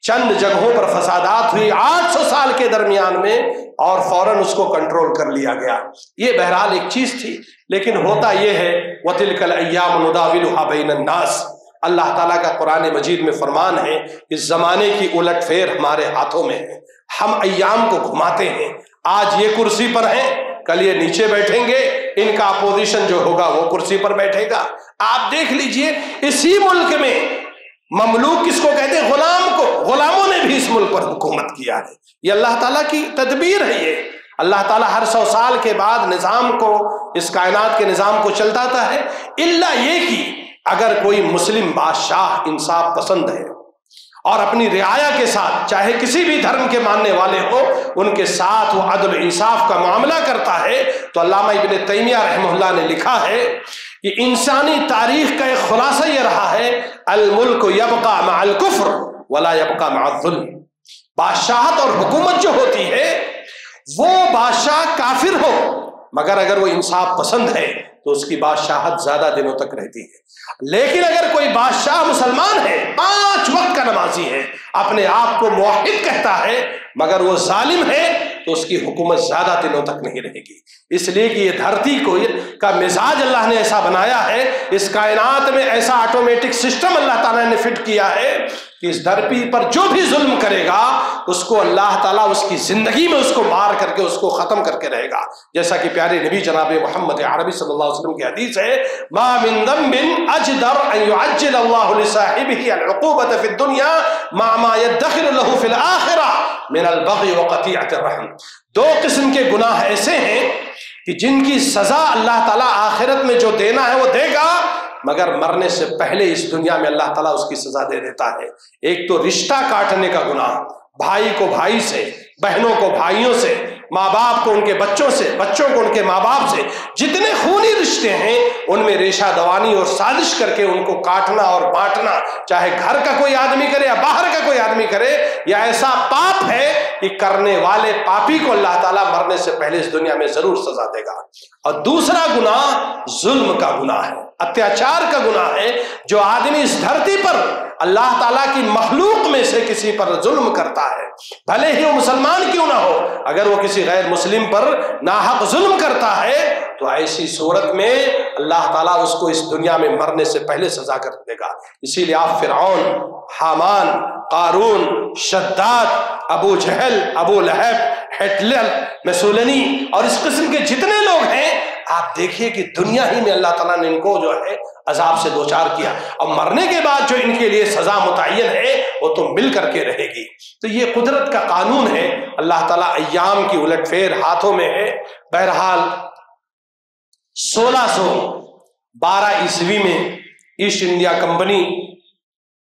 چند جگہوں پر فسادات ہوئی 800 سال کے درمیان میں، اور فوراً اس کو کنٹرول کر لیا گیا۔ یہ بہرحال ایک چیز تھی، لیکن ہوتا یہ ہے وَتِلْكَ الْأَيَّامُ نُدَاوِلُهَا بَيْنَ النَّاسِ۔ اللہ تعالیٰ کا قرآن مجید میں فرمان ہے کہ زمانے کی الٹ پھیر ہمارے ہاتھوں میں ہے، ہم ایام کو گھماتے ہیں۔ آج یہ کرسی پر ہیں، کل یہ نیچے بیٹھیں گے، ان کا اپوزیشن جو ہوگا وہ کرسی پر بیٹھے گا۔ آپ دیکھ لیجئے اسی ملک میں مملوک کس کو کہتے ہیں؟ غلام کو۔ غلاموں نے بھی اس ملک پر حکومت کیا ہے۔ یہ اللہ تعالیٰ کی تدبیر ہے۔ یہ اللہ تعالیٰ ہر 100 سال کے بعد نظام کو، اس کائنات کے نظام کو چلتاتا ہے، الا یہ کہ اگر کوئی مسلم بادشاہ انصاف پسند ہے اور اپنی رعایا کے ساتھ، چاہے کسی بھی دھرم کے ماننے والے ہو، ان کے ساتھ وہ عدل انصاف کا معاملہ کرتا ہے، تو علامہ ابن تیمیہ رحمہ اللہ نے لکھا ہے کہ انسانی تاریخ کا ایک خلاصہ یہ رہا ہے، الملک یبقى مع الکفر ولا یبقى مع الظلم۔ بادشاہت اور حکومت جو ہوتی ہے وہ بادشاہ کافر ہو مگر اگر وہ انصاف پسند ہے تو اس کی بادشاہت زیادہ دنوں تک رہتی ہے۔ لیکن اگر کوئی بادشاہ مسلمان ہے، 5 وقت کا نمازی ہے، اپنے آپ کو موحد کہتا ہے، مگر وہ ظالم ہے، تو اس کی حکومت زیادہ دنوں تک نہیں رہے گی۔ اس لیے کہ یہ دھرتی کا مزاج اللہ نے ایسا بنایا ہے، اس کائنات میں ایسا آٹومیٹک سسٹم اللہ تعالیٰ نے فٹ کیا ہے کہ اس دھرتی پر جو بھی ظلم کرے گا اس کو اللہ تعالیٰ اس کی زندگی میں اس کو مار کر کے اس کو ختم کر کے رہے گا۔ جیسا کہ پیارے نبی جناب محمد عربی صلی اللہ علیہ وسلم کی حدیث ہے، ما من ذنب اجدر ان يعجل الله لصاحبه العقوبة في الدنيا مع ما يدخر له في الآخرة من البغي وقطيعة الرحم۔ 2 قسم کے گناہ ایسے ہیں کہ جن کی سزا اللہ تعالیٰ آخرت میں جو دینا ہے وہ دے گا، مگر مرنے سے پہلے اس دنیا میں اللہ تعالیٰ اس کی سزا دے دیتا ہے۔ ایک تو رشتہ کاٹنے کا گناہ، بھائی کو بھائی سے، بہنوں کو بھائیوں سے، ماں باپ کو ان کے بچوں سے، بچوں کو ان کے ماں باپ سے، جتنے خونی رشتے ہیں ان میں ریشہ دوانی اور سازش کر کے ان کو کاٹنا اور بانٹنا، چاہے گھر کا کوئی آدمی کرے یا باہر کا کوئی آدمی کرے، یا ایسا پاپ ہے کہ کرنے والے پاپی کو اللہ تعالیٰ مرنے سے پہلے اس دنیا میں ضرور سزا دے گا۔ اور دوسرا گناہ ظلم کا گناہ ہے، اتیاچار کا گناہ ہے، جو آدمی اس دھرتی پر اللہ تعالیٰ کی مخلوق میں سے کسی پر ظلم کرتا ہے، بھلے ہی وہ مسلمان کیوں نہ ہو، اگر وہ کسی غیر مسلم پر ناحق ظلم کرتا ہے تو ایسی صورت میں اللہ تعالیٰ اس کو اس دنیا میں مرنے سے پہلے سزا کر دے گا۔ اسی لیے آپ فرعون، حامان، قارون، شداد، ابو جہل، ابو لہب، ہٹلر، مسولینی اور اس قسم کے جتنے لوگ ہیں، آپ دیکھیے کہ دنیا ہی میں اللہ تعالیٰ نے ان کو جو ہے عذاب سے دوچار کیا، اور مرنے کے بعد جو ان کے لیے سزا متعین ہے وہ تو مل کر کے رہے گی۔ تو یہ قدرت کا قانون ہے، اللہ تعالیٰ ایام کی الٹ پھیر ہاتھوں میں ہے۔ بہرحال 1612 عیسوی میں ایسٹ انڈیا کمپنی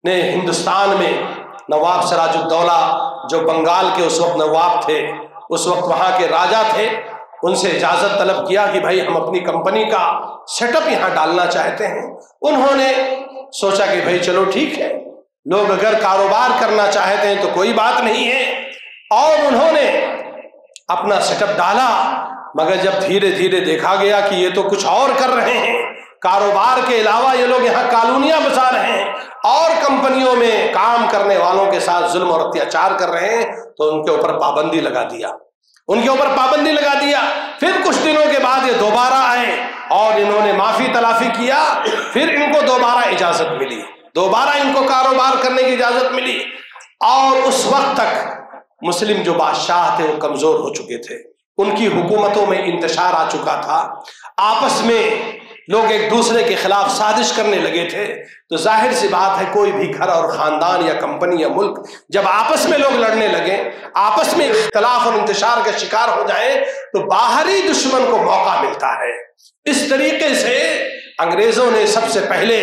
نے ہندوستان میں نواب سراج الدولہ جو بنگال کے اس وقت نواب تھے، اس وقت وہاں کے راجا تھے، ان سے اجازت طلب کیا کہ بھائی ہم اپنی کمپنی کا سیٹ اپ یہاں ڈالنا چاہتے ہیں۔ انہوں نے سوچا کہ بھائی چلو ٹھیک ہے، لوگ اگر کاروبار کرنا چاہتے ہیں تو کوئی بات نہیں ہے، اور انہوں نے اپنا سیٹ اپ ڈالا، مگر جب دھیرے دھیرے دیکھا گیا کہ یہ تو کچھ اور کر رہے ہیں، کاروبار کے علاوہ یہ لوگ یہاں کالونیاں بسا رہے ہیں اور کمپنیوں میں کام کرنے والوں کے ساتھ ظلم اور اتیاچار کر رہے ہیں، تو ان کے اوپر پابندی لگا دیا، ان کے اوپر پابندی لگا دیا۔ پھر کچھ دنوں کے بعد یہ دوبارہ آئے اور انہوں نے معافی تلافی کیا، پھر ان کو دوبارہ اجازت ملی، دوبارہ ان کو کاروبار کرنے کی اجازت ملی، اور اس وقت تک مسلم جو بادشاہ تھے وہ کمزور ہو چکے تھے، ان کی حکومتوں میں انتشار آ چکا تھا، آپس میں لوگ ایک دوسرے کے خلاف سازش کرنے لگے تھے، تو ظاہر سی بات ہے کوئی بھی گھر اور خاندان یا کمپنی یا ملک جب آپس میں لوگ لڑنے لگیں، آپس میں اختلاف اور انتشار کا شکار ہو جائیں، تو باہری دشمن کو موقع ملتا ہے۔ اس طریقے سے انگریزوں نے سب سے پہلے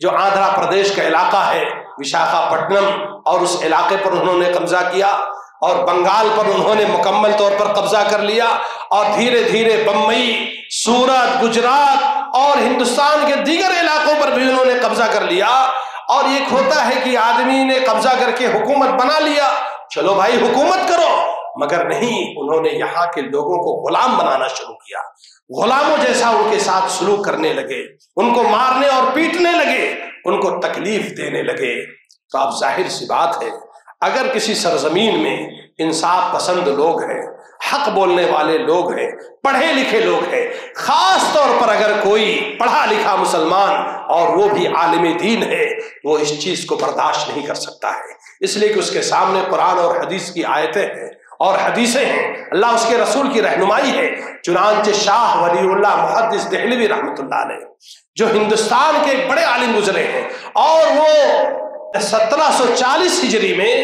جو آندھرا پردیش کا علاقہ ہے، وشاکھاپٹنم، اور اس علاقے پر انہوں نے قبضہ کیا، اور بنگال پر انہوں نے مکمل طور پر قبضہ کر لیا، اور دھیرے دھیرے بمبئی، سورت، گجرات اور ہندوستان کے دیگر علاقوں پر بھی انہوں نے قبضہ کر لیا۔ اور ایک ہوتا ہے کہ آدمی نے قبضہ کر کے حکومت بنا لیا، چلو بھائی حکومت کرو، مگر نہیں، انہوں نے یہاں کے لوگوں کو غلام بنانا شروع کیا، غلاموں جیسا ان کے ساتھ سلوک کرنے لگے، ان کو مارنے اور پیٹنے لگے، ان کو تکلیف دینے لگے۔ تو اب ظاہر سی بات ہے اگر کسی سرزمین میں انصاف پسند لوگ ہیں، حق بولنے والے لوگ ہیں، پڑھے لکھے لوگ ہیں، خاص طور پر اگر کوئی پڑھا لکھا مسلمان اور وہ بھی عالم دین ہے، وہ اس چیز کو برداشت نہیں کر سکتا ہے، اس لیے کہ اس کے سامنے قرآن اور حدیث کی آیتیں ہیں اور حدیثیں ہیں، اللہ اس کے رسول کی رہنمائی ہے۔ چنانچہ شاہ ولی اللہ محدث دہلوی رحمۃ اللہ علیہ، جو ہندوستان کے ایک بڑے عالم گزرے ہیں، اور وہ 1740 ہجری میں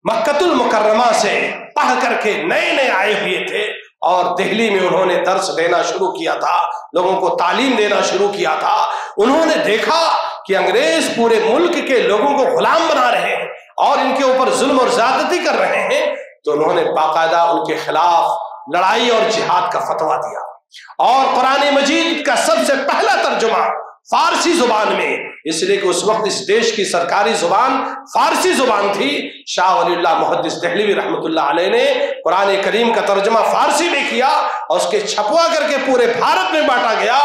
مکۃ المکرمہ سے پڑھ کر کے نئے نئے آئے ہوئے تھے، اور دہلی میں انہوں نے درس دینا شروع کیا تھا، لوگوں کو تعلیم دینا شروع کیا تھا۔ انہوں نے دیکھا کہ انگریز پورے ملک کے لوگوں کو غلام بنا رہے ہیں اور ان کے اوپر ظلم اور زیادتی کر رہے ہیں، تو انہوں نے باقاعدہ ان کے خلاف لڑائی اور جہاد کا فتویٰ دیا، اور قرآن مجید کا سب سے پہلا ترجمہ فارسی زبان میں، اس لیے کہ اس وقت اس دیش کی سرکاری زبان فارسی زبان تھی، شاہ ولی اللہ محدث دہلوی رحمۃ اللہ علیہ نے قرآن کریم کا ترجمہ فارسی میں کیا، اور اس کے چھپوا کر کے پورے بھارت میں بانٹا گیا،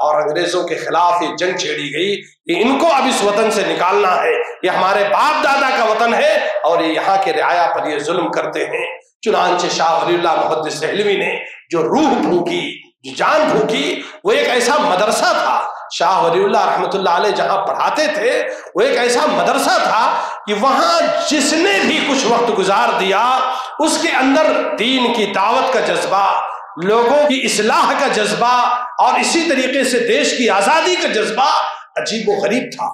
اور انگریزوں کے خلاف یہ جنگ چھیڑی گئی کہ ان کو اب اس وطن سے نکالنا ہے، یہ ہمارے باپ دادا کا وطن ہے اور یہ یہاں کے رعایا پر یہ ظلم کرتے ہیں۔ چنانچہ شاہ ولی اللہ محدث دہلوی نے جو روح پھونکی، جو جان پھونکی، وہ ایک ایسا مدرسہ تھا، شاہ ولی اللہ رحمۃ اللہ علیہ جہاں پڑھاتے تھے وہ ایک ایسا مدرسہ تھا کہ وہاں جس نے بھی کچھ وقت گزار دیا، اس کے اندر دین کی دعوت کا جذبہ، لوگوں کی اصلاح کا جذبہ، اور اسی طریقے سے دیش کی آزادی کا جذبہ عجیب و غریب تھا۔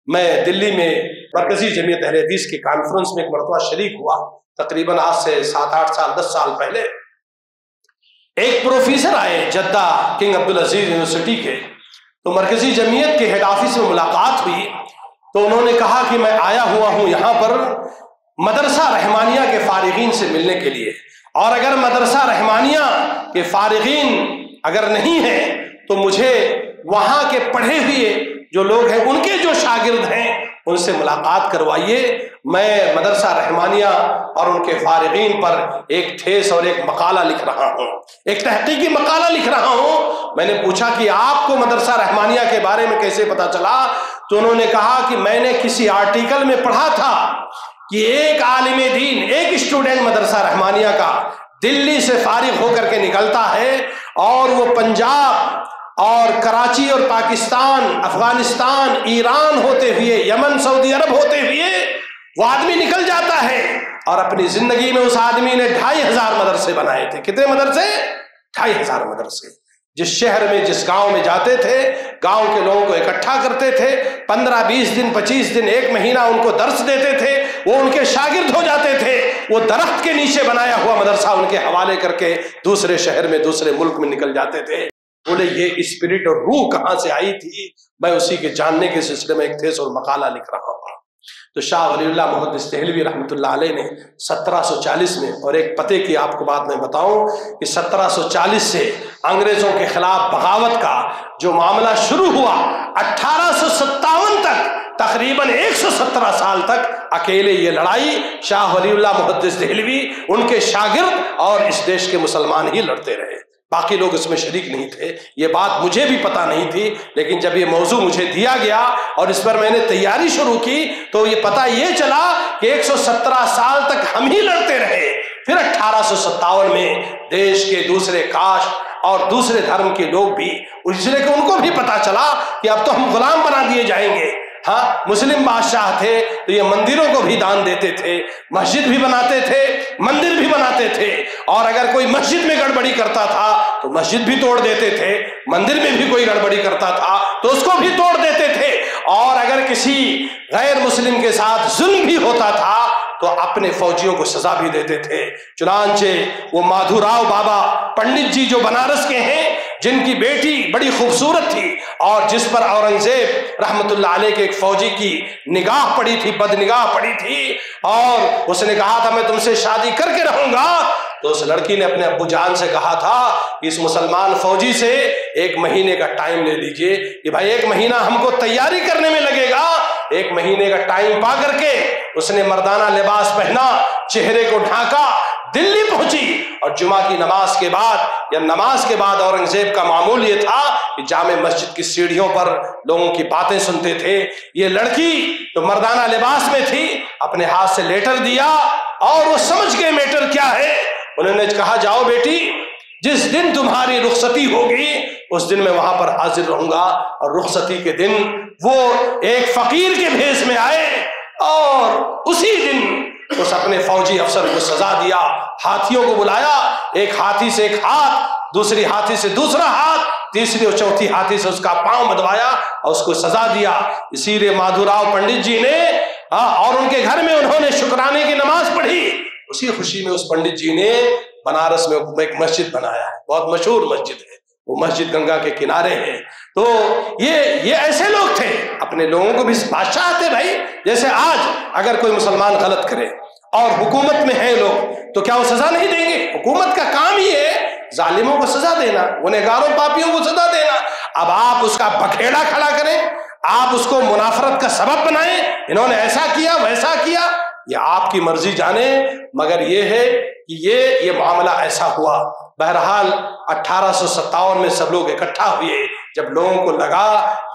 میں دلی میں مرکزی جمعیت اہل حدیث کی کانفرنس میں ایک مرتبہ شریک ہوا، تقریباً آج سے 7-8 سال 10 سال پہلے۔ ایک پروفیسر آئے جدہ کنگ عبدالعزیز یونیورسٹی کے، تو مرکزی جمعیت کے ہیڈ آفس میں ملاقات ہوئی، تو انہوں نے کہا کہ میں آیا ہوا ہوں یہاں پر مدرسہ رحمانیہ کے فارغین سے ملنے کے لیے، اور اگر مدرسہ رحمانیہ کے فارغین اگر نہیں ہیں تو مجھے وہاں کے پڑھے ہوئے جو لوگ ہیں، ان کے جو شاگرد ہیں، ان سے ملاقات کروائیے۔ میں مدرسہ رحمانیہ اور ان کے فارغین پر ایک تھیس اور ایک مقالہ لکھ رہا ہوں، ایک تحقیقی مقالہ لکھ رہا ہوں۔ میں نے پوچھا کہ آپ کو مدرسہ رحمانیہ کے بارے میں کیسے پتا چلا؟ تو انہوں نے کہا کہ میں نے کسی آرٹیکل میں پڑھا تھا کہ ایک عالم دین، ایک اسٹوڈنٹ مدرسہ رحمانیہ کا دلی سے فارغ ہو کر کے نکلتا ہے، اور وہ پنجاب اور کراچی اور پاکستان، افغانستان، ایران ہوتے ہوئے، یمن، سعودی عرب ہوتے ہوئے وہ آدمی نکل جاتا ہے، اور اپنی زندگی میں اس آدمی نے 2500 مدرسے بنائے تھے۔ کتنے مدرسے؟ 2500 مدرسے۔ جس شہر میں، جس گاؤں میں جاتے تھے، گاؤں کے لوگوں کو اکٹھا کرتے تھے، 15-20 دن، 25 دن، 1 مہینہ ان کو درس دیتے تھے، وہ ان کے شاگرد ہو جاتے تھے، وہ درخت کے نیچے بنایا ہوا مدرسہ ان کے حوالے کر کے دوسرے شہر میں، دوسرے ملک میں نکل جاتے تھے۔ بولے یہ اسپرٹ اور روح کہاں سے آئی تھی؟ میں اسی کے جاننے کے سلسلے میں ایک تھیس اور مقالہ لکھ رہا ہوں۔ تو شاہ ولی اللہ محدث دہلوی رحمۃ اللہ علیہ نے 1740 میں، اور ایک پتے کی آپ کو بات میں بتاؤں کہ 1740 سے انگریزوں کے خلاف بغاوت کا جو معاملہ شروع ہوا، 1857 تک تقریباً 117 سال تک اکیلے یہ لڑائی شاہ ولی اللہ محدث دہلوی، ان کے شاگرد اور اس دیش کے مسلمان ہی لڑتے رہے، باقی لوگ اس میں شریک نہیں تھے۔ یہ بات مجھے بھی پتہ نہیں تھی، لیکن جب یہ موضوع مجھے دیا گیا اور اس پر میں نے تیاری شروع کی تو یہ پتہ یہ چلا کہ 117 سال تک ہم ہی لڑتے رہے۔ پھر 1857 میں دیش کے دوسرے کاسٹ اور دوسرے دھرم کے لوگ بھی، اس لیے کہ ان کو بھی پتہ چلا کہ اب تو ہم غلام بنا دیے جائیں گے۔ ہاں، مسلم بادشاہ تھے تو یہ مندروں کو بھی دان دیتے تھے، مسجد بھی بناتے تھے، مندر بھی بناتے تھے، اور اگر کوئی مسجد میں گڑبڑی کرتا تھا تو مسجد بھی توڑ دیتے تھے، مندر میں بھی کوئی گڑبڑی کرتا تھا تو اس کو بھی توڑ دیتے تھے، اور اگر کسی غیر مسلم کے ساتھ ظلم بھی ہوتا تھا تو اپنے فوجیوں کو سزا بھی دیتے تھے۔ چنانچہ وہ مادھو راؤ بابا پنڈت جی جو بنارس کے ہیں، جن کی بیٹی بڑی خوبصورت تھی اور جس پر اورنگزیب رحمت اللہ علیہ کے ایک فوجی کی نگاہ پڑی تھی، بد نگاہ پڑی تھی، اور اس نے کہا تھا میں تم سے شادی کر کے رہوں گا، تو اس لڑکی نے اپنے ابو جان سے کہا تھا اس مسلمان فوجی سے 1 مہینے کا ٹائم لے لیجئے کہ بھائی 1 مہینہ ہم کو تیاری کرنے میں لگے گا۔ 1 مہینے کا ٹائم پا کر کے اس نے مردانہ لباس پہنا، چہرے کو ڈھانکا، دلی پہنچی، اور جمعہ کی نماز کے بعد یا نماز کے بعد اورنگزیب کا معمول یہ تھا کہ جامع مسجد کی سیڑھیوں پر لوگوں کی باتیں سنتے تھے۔ یہ لڑکی تو مردانہ لباس میں تھی، اپنے ہاتھ سے لیٹر دیا اور وہ سمجھ گئے میٹر کیا ہے۔ انہوں نے کہا جاؤ بیٹی، جس دن تمہاری رخصتی ہوگی اس دن میں وہاں پر حاضر رہوں گا۔ اور رخصتی کے دن وہ ایک فقیر کے بھیس میں آئے اور اسی دن اس اپنے فوجی افسر کو سزا دیا، ہاتھیوں کو بلایا، ایک ہاتھی سے ایک ہاتھ، دوسری ہاتھی سے دوسرا ہاتھ، تیسری اور چوتھی ہاتھی سے اس کا پاؤں بدوایا اور اس کو سزا دیا۔ اسی لیے مادھو راؤ پنڈت جی نے اور ان کے گھر میں انہوں نے شکرانے کی نماز پڑھی، اسی خوشی میں اس پنڈت جی نے بنارس میں ایک مسجد بنایا ہے، بہت مشہور مسجد ہے، وہ مسجد گنگا کے کنارے ہے۔ تو یہ ایسے لوگ تھے، اپنے لوگوں کو بھی بادشاہ تھے بھائی۔ جیسے آج اگر کوئی مسلمان غلط کرے اور حکومت میں ہیں لوگ تو کیا وہ سزا نہیں دیں گے؟ حکومت کا کام ہی ہے ظالموں کو سزا دینا، گنہگاروں پاپیوں کو سزا دینا۔ اب آپ اس کا بکھیڑا کھڑا کریں، آپ اس کو منافرت کا سبب بنائیں، انہوں نے ایسا کیا ویسا کیا، یہ آپ کی مرضی جانے، مگر یہ ہے کہ یہ معاملہ ایسا ہوا۔ بہرحال 1857 میں سب لوگ اکٹھا ہوئے، جب لوگوں کو لگا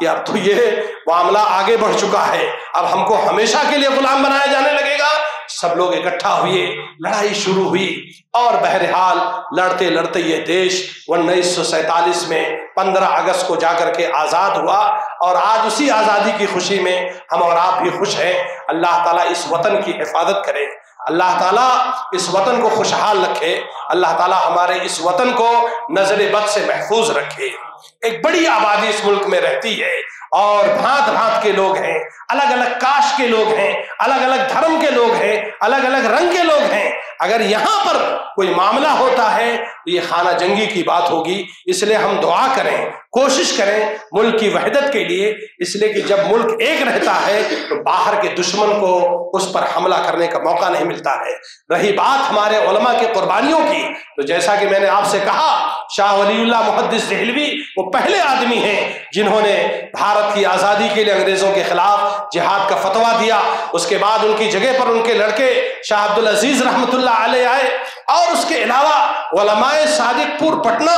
کہ اب تو یہ معاملہ آگے بڑھ چکا ہے، اب ہم کو ہمیشہ کے لیے غلام بنایا جانے لگے گا، سب لوگ اکٹھا ہوئے، لڑائی شروع ہوئی، اور بہرحال لڑتے لڑتے یہ دیش 1947 میں 15 اگست کو جا کر کے آزاد ہوا، اور آج اسی آزادی کی خوشی میں ہم اور آپ بھی خوش ہیں۔ اللہ تعالیٰ اس وطن کی حفاظت کرے، اللہ تعالیٰ اس وطن کو خوشحال رکھے، اللہ تعالیٰ ہمارے اس وطن کو نظر بد سے محفوظ رکھے۔ ایک بڑی آبادی اس ملک میں رہتی ہے، اور بھانت بھانت کے لوگ ہیں، الگ الگ کاسٹ کے لوگ ہیں، الگ الگ دھرم کے لوگ ہیں، الگ الگ رنگ کے لوگ ہیں۔ اگر یہاں پر کوئی معاملہ ہوتا ہے تو یہ خانہ جنگی کی بات ہوگی، اس لیے ہم دعا کریں، کوشش کریں ملک کی وحدت کے لیے، اس لیے کہ جب ملک ایک رہتا ہے تو باہر کے دشمن کو اس پر حملہ کرنے کا موقع نہیں ملتا ہے۔ رہی بات ہمارے علماء کی قربانیوں کی، تو جیسا کہ میں نے آپ سے کہا، شاہ ولی اللہ محدث دہلوی وہ پہلے آدمی ہیں جنہوں نے بھارت کی آزادی کے لیے انگریزوں کے خلاف جہاد کا فتویٰ دیا۔ اس کے بعد ان کی جگہ پر ان کے لڑکے شاہ عبدالعزیز رحمت اللہ علیہ آئے، اور اس کے علاوہ علماء صادق پور پٹنہ۔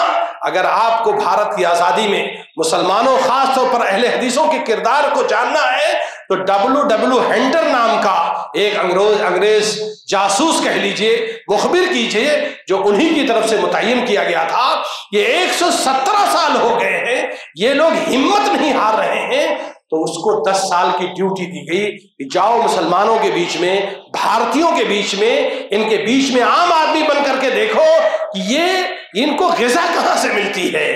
اگر آپ کو بھارت کی آزادی میں مسلمانوں، خاص طور پر اہل حدیثوں کے کردار کو جاننا ہے تو W ہینٹر نام کا ایک انگریز جاسوس کہہ لیجئے، مخبر کیجئے، جو انہی کی طرف سے متعین کیا گیا تھا، یہ 117 سال ہو گئے ہیں، یہ لوگ ہمت نہیں ہار رہے ہیں، تو اس کو 10 سال کی ڈیوٹی دی گئی کہ جاؤ مسلمانوں کے بیچ میں، بھارتیوں کے بیچ میں، ان کے بیچ میں عام آدمی بن کر کے دیکھو کہ ان کو غذا کہاں سے ملتی ہے،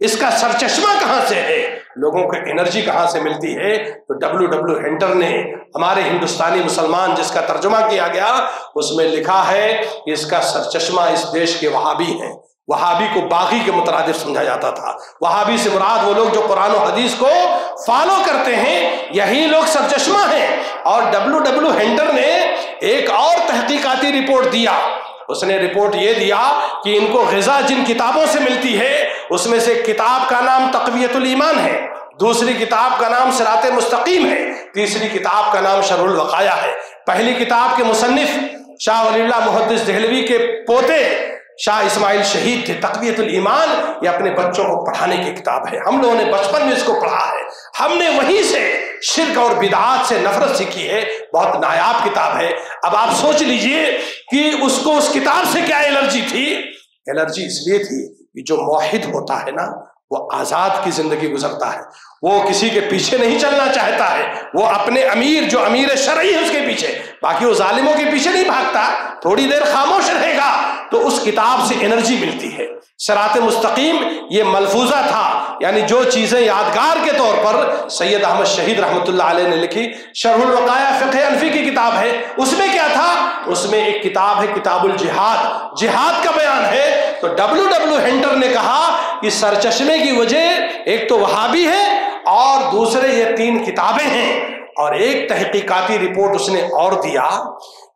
اس کا سرچشمہ کہاں سے ہے، لوگوں کو انرجی کہاں سے ملتی ہے۔ تو W ہینٹر نے ہمارے ہندوستانی مسلمان جس کا ترجمہ کیا گیا، اس میں لکھا ہے کہ اس کا سرچشمہ اس دیش کے وہابی ہیں۔ وہابی کو باغی کے مترادف سمجھا جاتا تھا۔ وہابی سے مراد وہ لوگ جو قرآن و حدیث کو فالو کرتے ہیں، یہی لوگ سرچشمہ ہیں۔ اور W ہینٹر نے ایک اور تحقیقاتی رپورٹ دیا، اس نے رپورٹ یہ دیا کہ ان کو غذا جن کتابوں سے ملتی ہے اس میں سے کتاب کا نام تقویت الایمان ہے، دوسری کتاب کا نام صراط مستقیم ہے، تیسری کتاب کا نام شرح الوقایہ ہے۔ پہلی کتاب کے مصنف شاہ ولی اللہ محدث دہلوی کے پوتے شاہ اسماعیل شہید تھے۔ تقویت الایمان یہ اپنے بچوں کو پڑھانے کی کتاب ہے، ہم لوگوں نے بچپن میں اس کو پڑھا ہے، ہم نے وہیں سے شرک اور بدعات سے نفرت سیکھی ہے، بہت نایاب کتاب ہے۔ اب آپ سوچ لیجئے کہ اس کو اس کتاب سے کیا الرجی تھی؟ الرجی اس لیے تھی کہ جو موحد ہوتا ہے نا، وہ آزاد کی زندگی گزرتا ہے، وہ کسی کے پیچھے نہیں چلنا چاہتا ہے، وہ اپنے امیر جو امیر شرعی ہے اس کے پیچھے، باقی وہ ظالموں کے پیچھے نہیں بھاگتا، تھوڑی دیر خاموش رہے گا تو اس کتاب سے انرجی ملتی ہے۔ صراط مستقیم یہ ملفوظہ تھا، یعنی جو چیزیں یادگار کے طور پر سید احمد شہید رحمۃ اللہ علیہ نے لکھی، شرح الوقایہ فقہ حنفی کی کتاب ہے، اس میں کیا تھا؟ اس میں ایک کتاب ہے کتاب الجہاد، جہاد کا بیان ہے۔ تو W ہنٹر نے کہا کہ سرچشمے کی وجہ ایک تو وہابی ہے اور دوسرے یہ 3 کتابیں ہیں، اور ایک تحقیقاتی رپورٹ اس نے اور دیا،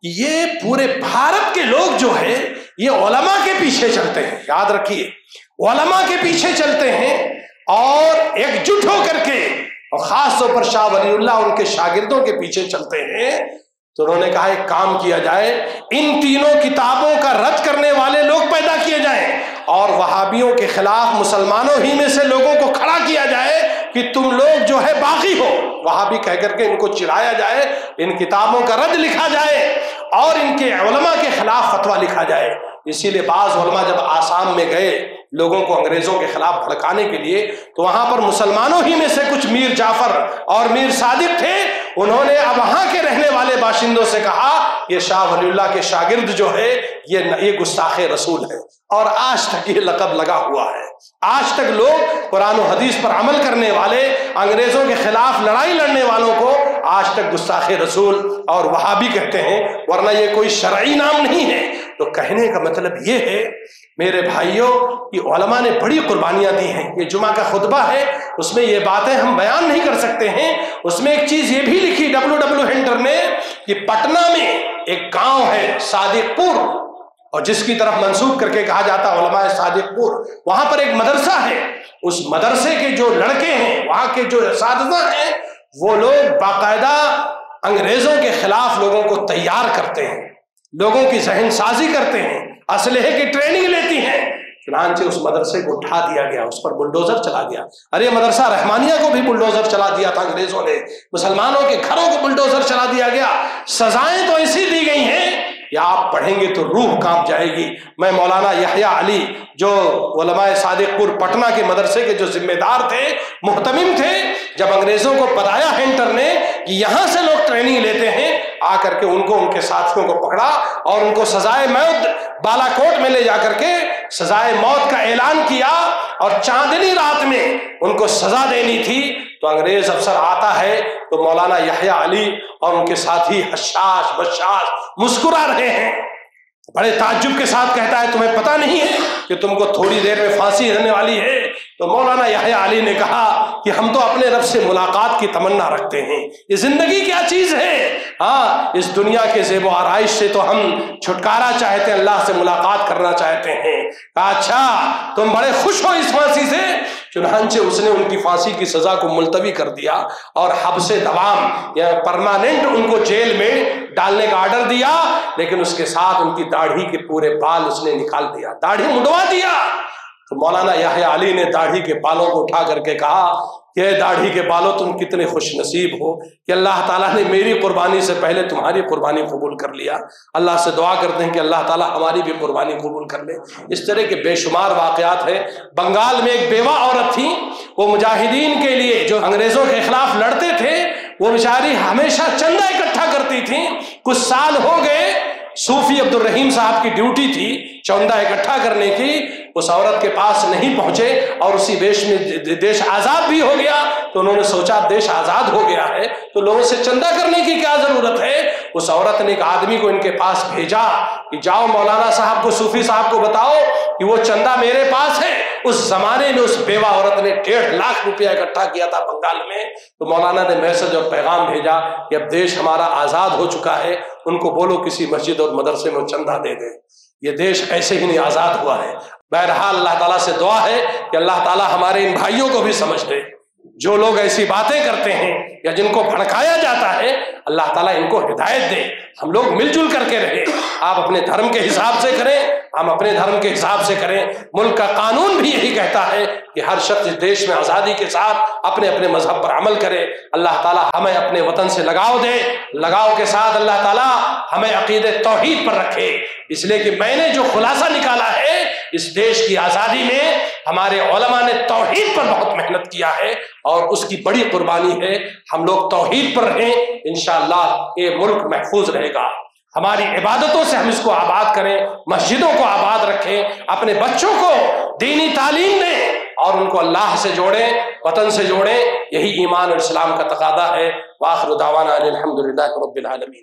یہ پورے بھارت کے لوگ جو ہے یہ علماء کے پیچھے چلتے ہیں، یاد رکھیے علماء کے پیچھے چلتے ہیں اور ایک جٹ ہو کر کے، اور خاص طور پر شاہ ولی اللہ ان کے شاگردوں کے پیچھے چلتے ہیں۔ تو انہوں نے کہا ایک کام کیا جائے، ان تینوں کتابوں کا رد کرنے والے لوگ پیدا کیے جائیں اور وہابیوں کے خلاف مسلمانوں ہی میں سے لوگوں کو کھڑا کیا جائے کہ تم لوگ جو ہے باغی ہو، وہابی کہہ کر کے ان کو چڑھایا جائے، ان کتابوں کا رد لکھا جائے اور ان کے علماء کے خلاف فتویٰ لکھا جائے۔ اسی لیے بعض علماء جب آسام میں گئے لوگوں کو انگریزوں کے خلاف بھڑکانے کے لیے، تو وہاں پر مسلمانوں ہی میں سے کچھ میر جعفر اور میر صادق تھے، انہوں نے اب وہاں کے رہنے والے باشندوں سے کہا یہ شاہ ولی اللہ کے شاگرد جو ہے یہ گستاخ رسول ہے، اور آج تک یہ لقب لگا ہوا ہے۔ آج تک لوگ قرآن و حدیث پر عمل کرنے والے، انگریزوں کے خلاف لڑائی لڑنے والوں کو آج تک گستاخ رسول اور وہابی کہتے ہیں، ورنہ یہ کوئی شرعی نام نہیں ہے۔ تو کہنے کا مطلب یہ ہے میرے بھائیوں کہ علماء نے بڑی قربانیاں دی ہیں۔ یہ جمعہ کا خطبہ ہے، اس میں یہ باتیں ہم بیان نہیں کر سکتے ہیں۔ اس میں ایک چیز یہ بھی لکھی W ہنٹر نے کہ پٹنہ میں ایک گاؤں ہے صادق پور، اور جس کی طرف منسوب کر کے کہا جاتا علماء صادق پور، وہاں پر ایک مدرسہ ہے۔ اس مدرسے کے جو لڑکے ہیں، وہاں کے جو اساتذہ ہیں، وہ لوگ باقاعدہ انگریزوں کے خلاف لوگوں کو تیار کرتے ہیں، لوگوں کی ذہن سازی کرتے ہیں، اسلحے کی ٹریننگ لیتی ہیں۔ چنانچہ اس مدرسے کو اٹھا دیا گیا، اس پر بلڈوزر چلا گیا۔ ارے مدرسہ رحمانیہ کو بھی بلڈوزر چلا دیا تھا انگریزوں نے، مسلمانوں کے گھروں کو بلڈوزر چلا دیا گیا۔ سزائیں تو ایسی دی گئی ہیں کہ آپ پڑھیں گے تو روح کانپ جائے گی۔ میں مولانا یحییٰ علی جو علماء صادق پور پٹنہ کے مدرسے کے جو ذمہ دار تھے، محتمم تھے، جب انگریزوں کو بتایا ہنٹر نے کہ یہاں سے لوگ ٹریننگ لیتے ہیں، آ کر کے ان کو ان کے ساتھیوں کو پکڑا اور ان کو سزائے موت بالا کوٹ میں لے جا کر کے سزائے موت کا اعلان کیا، اور چاندنی رات میں ان کو سزا دینی تھی۔ تو انگریز افسر آتا ہے تو مولانا یحییٰ علی اور ان کے ساتھی حشاش بشاش مسکرا رہے ہیں، بڑے تعجب کے ساتھ کہتا ہے تمہیں پتہ نہیں ہے کہ تم کو تھوڑی دیر میں پھانسی ہونے والی ہے؟ تو مولانا یحییٰ علی نے کہا کہ ہم تو اپنے رب سے ملاقات کی تمنا رکھتے ہیں، یہ زندگی کیا چیز ہے؟ ہاں، اس دنیا کے زیب و آرائش سے تو ہم چھٹکارا چاہتے ہیں، اللہ سے ملاقات کرنا چاہتے ہیں۔ کہا اچھا تم بڑے خوش ہو اس پھانسی سے؟ چنانچہ اس نے ان کی پھانسی کی سزا کو ملتوی کر دیا اور حبس دوام یا پرماننٹ ان کو جیل میں ڈالنے کا آرڈر دیا، لیکن اس کے ساتھ ان کی داڑھی کے پورے بال اس نے نکال دیا، داڑھی مڈوا دیا۔ تو مولانا یحییٰ علی نے داڑھی کے بالوں کو اٹھا کر کے کہا کہ داڑھی کے بالوں تم کتنے خوش نصیب ہو کہ اللہ تعالیٰ نے میری قربانی سے پہلے تمہاری قربانی قبول کر لیا۔ اللہ سے دعا کرتے ہیں کہ اللہ تعالیٰ ہماری بھی قربانی قبول کر لے۔ اس طرح کے بے شمار واقعات ہیں۔ بنگال میں ایک بیوہ عورت تھی، وہ مجاہدین کے لیے جو انگریزوں کے خلاف لڑتے تھے، وہ بیچاری ہمیشہ چندہ اکٹھا کرتی تھیں۔ کچھ سال ہو گئے، صوفی عبد الرحیم صاحب کی ڈیوٹی تھی چندہ اکٹھا کرنے کی، اس عورت کے پاس نہیں پہنچے اور اسی دیش میں دیش آزاد بھی ہو گیا۔ تو انہوں نے سوچا دیش آزاد ہو گیا ہے تو لوگوں سے چندہ کرنے کی کیا ضرورت ہے؟ اس عورت نے ایک آدمی کو ان کے پاس بھیجا کہ جاؤ مولانا صاحب کو، صوفی صاحب کو بتاؤ کہ وہ چندہ میرے پاس ہے۔ اس زمانے میں اس بیوہ عورت نے 1.5 لاکھ روپیہ اکٹھا کیا تھا بنگال میں۔ تو مولانا نے میسج اور پیغام بھیجا کہ اب دیش ہمارا آزاد ہو چکا ہے، ان کو بولو کسی مسجد اور مدرسے میں چندہ دے دیں، یہ دیش ایسے ہی نہیں آزاد ہوا ہے۔ بہرحال اللہ تعالیٰ سے دعا ہے کہ اللہ تعالیٰ ہمارے ان بھائیوں کو بھی سمجھ دے، جو لوگ ایسی باتیں کرتے ہیں یا جن کو بھڑکایا جاتا ہے، اللہ تعالیٰ ان کو ہدایت دے۔ ہم لوگ مل جل کر کے رہیں، آپ اپنے دھرم کے حساب سے کریں، ہم اپنے دھرم کے حساب سے کریں۔ ملک کا قانون بھی یہی کہتا ہے کہ ہر شخص اس دیش میں آزادی کے ساتھ اپنے اپنے مذہب پر عمل کرے۔ اللہ تعالیٰ ہمیں اپنے وطن سے لگاؤ دے، لگاؤ کے ساتھ اللہ تعالیٰ ہمیں عقیدہ توحید پر رکھے۔ اس لیے کہ میں نے جو خلاصہ نکالا ہے، اس دیش کی آزادی میں ہمارے علماء نے توحید پر بہت محنت کیا ہے اور اس کی بڑی قربانی ہے۔ ہم لوگ توحید پر رہیں، انشاءاللہ یہ ملک محفوظ رہے گا۔ ہماری عبادتوں سے ہم اس کو آباد کریں، مسجدوں کو آباد رکھیں، اپنے بچوں کو دینی تعلیم دیں اور ان کو اللہ سے جوڑیں، وطن سے جوڑیں. یہی ایمان اور اسلام کا تقاضا ہے. وآخر دعوانا ان الحمدللہ رب العالمین.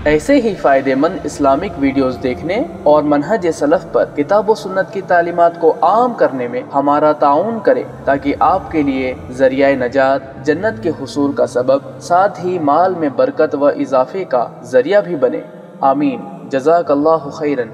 ایسے ہی فائدہ مند اسلامک ویڈیوز دیکھنے اور منہج سلف پر کتاب و سنت کی تعلیمات کو عام کرنے میں ہمارا تعاون کرے تاکہ آپ کے لیے ذریعہ نجات، جنت کے حصول کا سبب، ساتھ ہی مال میں برکت و اضافے کا ذریعہ بھی بنے. آمین. جزاک اللہ خیرن.